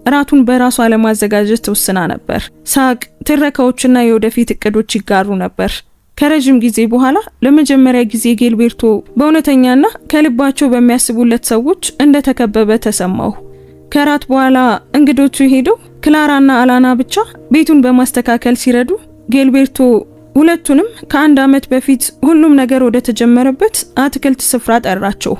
እራቱን በራሷ ለማዘጋጀት ተወስና ነበር። ሳቅ፣ ትረካዎችና የወደፊት እቅዶች ይጋሩ ነበር። ከረጅም ጊዜ በኋላ ለመጀመሪያ ጊዜ ጌልቤርቶ በእውነተኛና ከልባቸው በሚያስቡለት ሰዎች እንደተከበበ ተሰማው። ከራት በኋላ እንግዶቹ ሄደው ክላራና አላና ብቻ ቤቱን በማስተካከል ሲረዱ ጌልቤርቶ ሁለቱንም ከ1 ዓመት በፊት ሁሉም ነገር ወደ ተጀመረበት አትክልት ስፍራ ጠራቸው።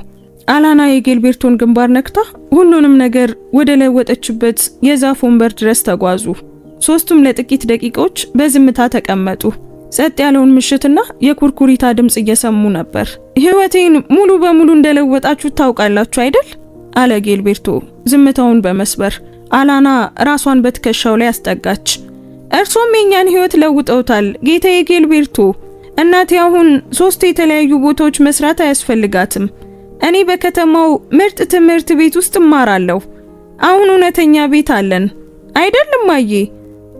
አላና የጌልቤርቶን ግንባር ነክታ ሁሉንም ነገር ወደ ለወጠችበት የዛፍ ወንበር ድረስ ተጓዙ። ሶስቱም ለጥቂት ደቂቃዎች በዝምታ ተቀመጡ። ጸጥ ያለውን ምሽትና የኩርኩሪታ ድምጽ እየሰሙ ነበር። ሕይወቴን ሙሉ በሙሉ እንደለወጣችሁ ታውቃላችሁ አይደል? አለ ጌልቤርቶ ዝምታውን በመስበር። አላና ራሷን በትከሻው ላይ አስጠጋች። እርሶም የኛን ሕይወት ለውጠውታል ጌታዬ ጌልቤርቶ። እናቴ አሁን 3 የተለያዩ ቦታዎች መስራት አያስፈልጋትም። እኔ በከተማው ምርጥ ትምህርት ቤት ውስጥ እማራለሁ። አሁን እውነተኛ ቤት አለን አይደልም አዬ?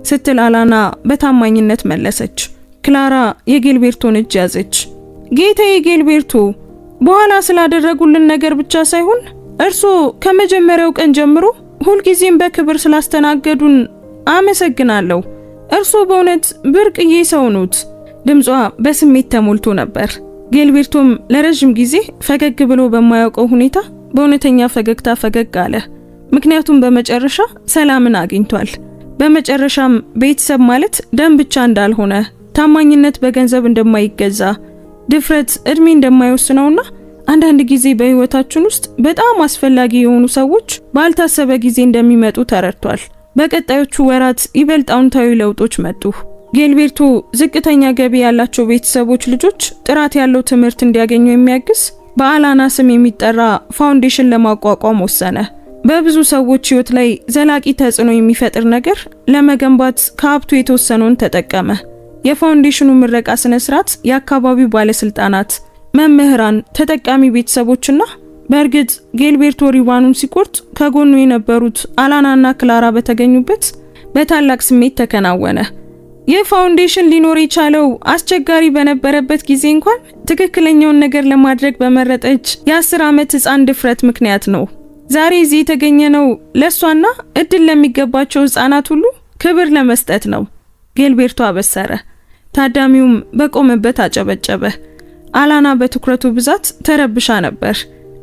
ስትል አላና በታማኝነት መለሰች። ክላራ የጌልቤርቶን እጅ ያዘች። ጌታዬ ጌልቤርቶ፣ በኋላ ስላደረጉልን ነገር ብቻ ሳይሆን እርሶ ከመጀመሪያው ቀን ጀምሮ ሁልጊዜም በክብር ስላስተናገዱን አመሰግናለሁ። እርሶ በእውነት ብርቅዬ ሰው ኖት። ድምጿ በስሜት ተሞልቶ ነበር። ጌልቤርቶም ለረጅም ጊዜ ፈገግ ብሎ በማያውቀው ሁኔታ በእውነተኛ ፈገግታ ፈገግ አለ። ምክንያቱም በመጨረሻ ሰላምን አግኝቷል። በመጨረሻም ቤተሰብ ማለት ደም ብቻ እንዳልሆነ፣ ታማኝነት በገንዘብ እንደማይገዛ፣ ድፍረት እድሜ እንደማይወስነውና አንዳንድ ጊዜ በህይወታችን ውስጥ በጣም አስፈላጊ የሆኑ ሰዎች ባልታሰበ ጊዜ እንደሚመጡ ተረድቷል። በቀጣዮቹ ወራት ይበልጥ አዎንታዊ ለውጦች መጡ። ጌልቤርቶ ዝቅተኛ ገቢ ያላቸው ቤተሰቦች ልጆች ጥራት ያለው ትምህርት እንዲያገኙ የሚያግዝ በአላና ስም የሚጠራ ፋውንዴሽን ለማቋቋም ወሰነ። በብዙ ሰዎች ህይወት ላይ ዘላቂ ተጽዕኖ የሚፈጥር ነገር ለመገንባት ከሀብቱ የተወሰነውን ተጠቀመ። የፋውንዴሽኑ ምረቃ ስነ ስርዓት የአካባቢው ባለስልጣናት፣ መምህራን፣ ተጠቃሚ ቤተሰቦችና በእርግጥ ጌልቤርቶ ሪባኑን ሲቆርጥ ከጎኑ የነበሩት አላናና ክላራ በተገኙበት በታላቅ ስሜት ተከናወነ። ይህ ፋውንዴሽን ሊኖር የቻለው አስቸጋሪ በነበረበት ጊዜ እንኳን ትክክለኛውን ነገር ለማድረግ በመረጠች የ10 ዓመት ህፃን ድፍረት ምክንያት ነው። ዛሬ እዚህ የተገኘነው ለሷና እድል ለሚገባቸው ህፃናት ሁሉ ክብር ለመስጠት ነው፣ ጌልቤርቶ አበሰረ። ታዳሚውም በቆመበት አጨበጨበ። አላና በትኩረቱ ብዛት ተረብሻ ነበር።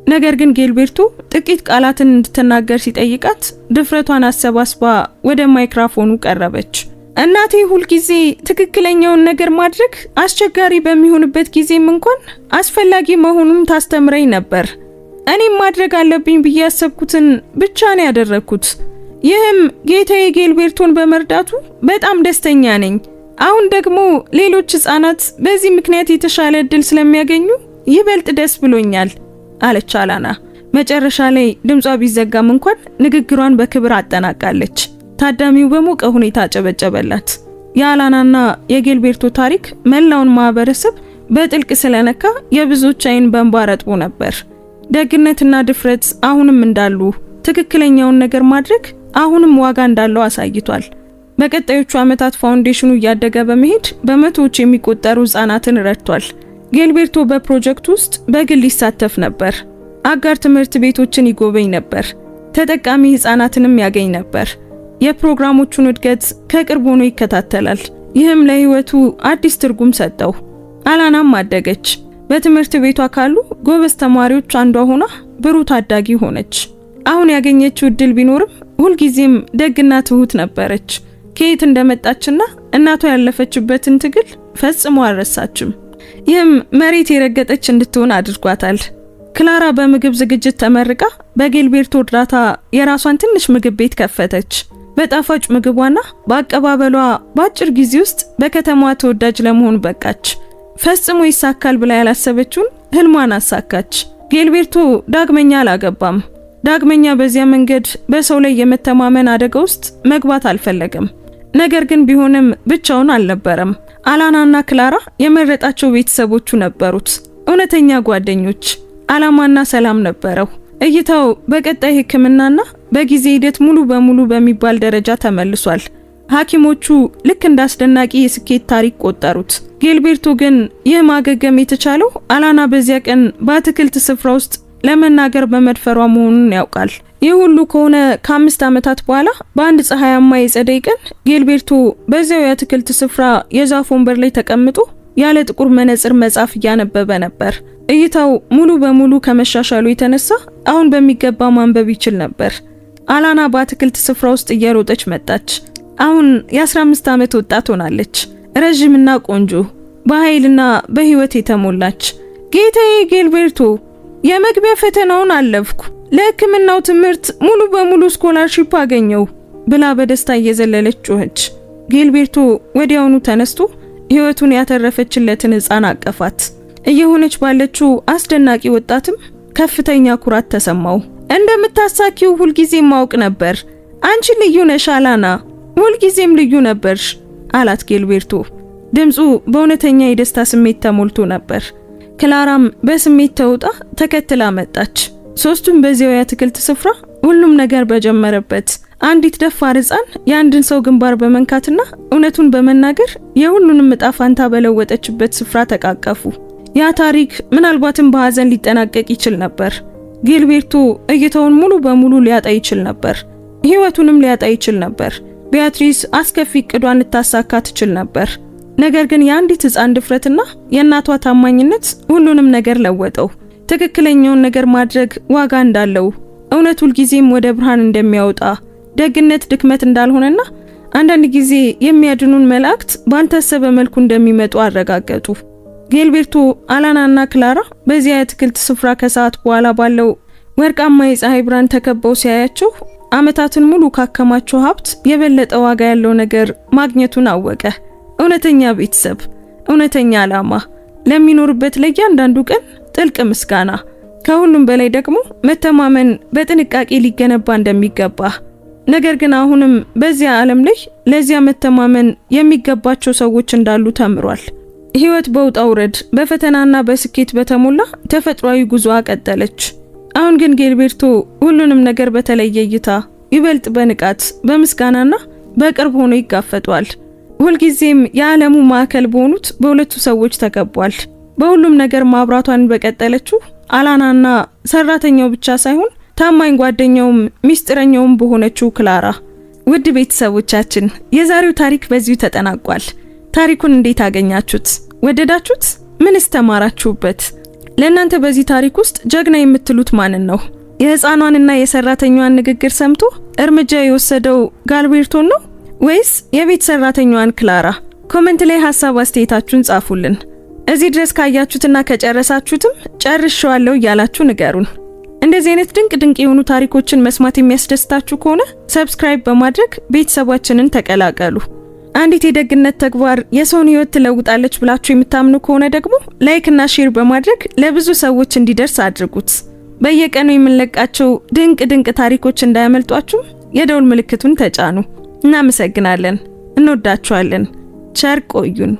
ነገር ግን ጌልቤርቶ ጥቂት ቃላትን እንድትናገር ሲጠይቃት ድፍረቷን አሰባስባ ወደ ማይክሮፎኑ ቀረበች። እናቴ ሁልጊዜ ትክክለኛውን ነገር ማድረግ አስቸጋሪ በሚሆንበት ጊዜም እንኳን አስፈላጊ መሆኑን ታስተምረኝ ነበር። እኔም ማድረግ አለብኝ ብዬ ያሰብኩትን ብቻ ነው ያደረኩት። ይህም ጌታዬ ጌልቤርቶን በመርዳቱ በጣም ደስተኛ ነኝ። አሁን ደግሞ ሌሎች ህፃናት በዚህ ምክንያት የተሻለ እድል ስለሚያገኙ ይበልጥ ደስ ብሎኛል አለች አላና። መጨረሻ ላይ ድምጿ ቢዘጋም እንኳን ንግግሯን በክብር አጠናቃለች። ታዳሚው በሞቀ ሁኔታ አጨበጨበላት። የአላናና የጌልቤርቶ ታሪክ መላውን ማህበረሰብ በጥልቅ ስለነካ የብዙዎች አይን በእንባ ረጥቦ ነበር። ደግነትና ድፍረት አሁንም እንዳሉ፣ ትክክለኛውን ነገር ማድረግ አሁንም ዋጋ እንዳለው አሳይቷል። በቀጣዮቹ ዓመታት ፋውንዴሽኑ እያደገ በመሄድ በመቶዎች የሚቆጠሩ ህፃናትን ረድቷል። ጌልቤርቶ በፕሮጀክት ውስጥ በግል ይሳተፍ ነበር። አጋር ትምህርት ቤቶችን ይጎበኝ ነበር። ተጠቃሚ ህፃናትንም ያገኝ ነበር። የፕሮግራሞቹን እድገት ከቅርብ ሆኖ ይከታተላል። ይህም ለህይወቱ አዲስ ትርጉም ሰጠው። አላናም አደገች። በትምህርት ቤቷ ካሉ ጎበዝ ተማሪዎች አንዷ ሆና ብሩህ ታዳጊ ሆነች። አሁን ያገኘችው እድል ቢኖርም ሁልጊዜም ደግና ትሁት ነበረች። ከየት እንደመጣችና እናቷ ያለፈችበትን ትግል ፈጽሞ አልረሳችም። ይህም መሬት የረገጠች እንድትሆን አድርጓታል። ክላራ በምግብ ዝግጅት ተመርቃ በጌልቤርቶ እርዳታ የራሷን ትንሽ ምግብ ቤት ከፈተች። በጣፋጭ ምግቧና በአቀባበሏ በአጭር ጊዜ ውስጥ በከተማዋ ተወዳጅ ለመሆን በቃች። ፈጽሞ ይሳካል ብላ ያላሰበችውን ህልሟን አሳካች። ጌልቤርቶ ዳግመኛ አላገባም። ዳግመኛ በዚያ መንገድ በሰው ላይ የመተማመን አደጋ ውስጥ መግባት አልፈለገም። ነገር ግን ቢሆንም ብቻውን አልነበረም። አላናና ክላራ የመረጣቸው ቤተሰቦቹ ነበሩት። እውነተኛ ጓደኞች፣ አላማና ሰላም ነበረው። እይታው በቀጣይ ህክምናና በጊዜ ሂደት ሙሉ በሙሉ በሚባል ደረጃ ተመልሷል። ሐኪሞቹ ልክ እንደ አስደናቂ የስኬት ታሪክ ቆጠሩት። ጌልቤርቶ ግን ይህ ማገገም የተቻለው አላና በዚያ ቀን በአትክልት ስፍራ ውስጥ ለመናገር በመድፈሯ መሆኑን ያውቃል። ይህ ሁሉ ከሆነ ከ5 ዓመታት በኋላ በአንድ ፀሐያማ የጸደይ ቀን ጌልቤርቶ በዚያው የአትክልት ስፍራ የዛፍ ወንበር ላይ ተቀምጦ ያለ ጥቁር መነጽር መጽሐፍ እያነበበ ነበር። እይታው ሙሉ በሙሉ ከመሻሻሉ የተነሳ አሁን በሚገባ ማንበብ ይችል ነበር። አላና በአትክልት ስፍራ ውስጥ እየሮጠች መጣች። አሁን የ15 ዓመት ወጣት ሆናለች። ረጅምና ቆንጆ፣ በኃይልና በህይወት የተሞላች። ጌታዬ ጌልቤርቶ፣ የመግቢያ ፈተናውን አለፍኩ፣ ለህክምናው ትምህርት ሙሉ በሙሉ ስኮላርሺፕ አገኘው ብላ በደስታ እየዘለለች ጮኸች። ጌልቤርቶ ወዲያውኑ ተነስቶ ህይወቱን ያተረፈችለትን ህፃን አቀፋት። እየሆነች ባለችው አስደናቂ ወጣትም ከፍተኛ ኩራት ተሰማው። እንደምታሳኪው ሁልጊዜም ማውቅ ነበር። አንቺ ልዩ ነሽ አላና፣ ሁልጊዜም ልዩ ነበርሽ አላት ጌልቤርቶ። ድምፁ በእውነተኛ የደስታ ስሜት ተሞልቶ ነበር። ክላራም በስሜት ተውጣ ተከትላ መጣች። ሶስቱም በዚያው የአትክልት ስፍራ ሁሉም ነገር በጀመረበት አንዲት ደፋር ህፃን የአንድን ሰው ግንባር በመንካትና እውነቱን በመናገር የሁሉንም ዕጣ ፋንታ በለወጠችበት ስፍራ ተቃቀፉ። ያ ታሪክ ምናልባትም በሐዘን ሊጠናቀቅ ይችል ነበር። ጌልቤርቶ እይታውን ሙሉ በሙሉ ሊያጣ ይችል ነበር። ህይወቱንም ሊያጣ ይችል ነበር። ቢያትሪስ አስከፊ እቅዷን ልታሳካ ትችል ነበር። ነገር ግን የአንዲት ህፃን ድፍረትና የእናቷ ታማኝነት ሁሉንም ነገር ለወጠው። ትክክለኛውን ነገር ማድረግ ዋጋ እንዳለው፣ እውነት ሁልጊዜም ወደ ብርሃን እንደሚያወጣ፣ ደግነት ድክመት እንዳልሆነና አንዳንድ ጊዜ የሚያድኑን መላእክት ባልታሰበ መልኩ እንደሚመጡ አረጋገጡ። ጌልቤርቶ፣ አላናና ክላራ በዚያ የአትክልት ስፍራ ከሰዓት በኋላ ባለው ወርቃማ የፀሐይ ብርሃን ተከበው ሲያያቸው ዓመታትን ሙሉ ካከማቸው ሀብት የበለጠ ዋጋ ያለው ነገር ማግኘቱን አወቀ። እውነተኛ ቤተሰብ፣ እውነተኛ ዓላማ፣ ለሚኖርበት ለእያንዳንዱ ቀን ጥልቅ ምስጋና፣ ከሁሉም በላይ ደግሞ መተማመን በጥንቃቄ ሊገነባ እንደሚገባ። ነገር ግን አሁንም በዚያ ዓለም ላይ ለዚያ መተማመን የሚገባቸው ሰዎች እንዳሉ ተምሯል። ህይወት በውጣ ውረድ በፈተናና በስኬት በተሞላ ተፈጥሯዊ ጉዞዋ ቀጠለች። አሁን ግን ጌልቤርቶ ሁሉንም ነገር በተለየ እይታ፣ ይበልጥ በንቃት በምስጋናና በቅርብ ሆኖ ይጋፈጧል። ሁልጊዜም የዓለሙ ማዕከል በሆኑት በሁለቱ ሰዎች ተከቧል። በሁሉም ነገር ማብራቷን በቀጠለችው አላናና ሰራተኛው ብቻ ሳይሆን ታማኝ ጓደኛውም ሚስጥረኛውም በሆነችው ክላራ። ውድ ቤተሰቦቻችን የዛሬው ታሪክ በዚሁ ተጠናቋል። ታሪኩን እንዴት አገኛችሁት? ወደዳችሁት? ምንስ ተማራችሁበት? ለእናንተ በዚህ ታሪክ ውስጥ ጀግና የምትሉት ማንን ነው? የህፃኗንና የሰራተኛዋን ንግግር ሰምቶ እርምጃ የወሰደው ጌልቤርቶን ነው ወይስ የቤት ሰራተኛዋን ክላራ? ኮሜንት ላይ ሐሳብ አስተያየታችሁን ጻፉልን። እዚህ ድረስ ካያችሁትና ከጨረሳችሁትም ጨርሻለሁ እያላችሁ ንገሩን። እንደዚህ አይነት ድንቅ የሆኑ ታሪኮችን መስማት የሚያስደስታችሁ ከሆነ ሰብስክራይብ በማድረግ ቤተሰባችንን ተቀላቀሉ። አንዲት የደግነት ተግባር የሰውን ህይወት ትለውጣለች ብላችሁ የምታምኑ ከሆነ ደግሞ ላይክ እና ሼር በማድረግ ለብዙ ሰዎች እንዲደርስ አድርጉት። በየቀኑ የምንለቃቸው ድንቅ ታሪኮች እንዳያመልጧችሁ የደውል ምልክቱን ተጫኑ። እናመሰግናለን። እንወዳችኋለን። ቸር ቆዩን።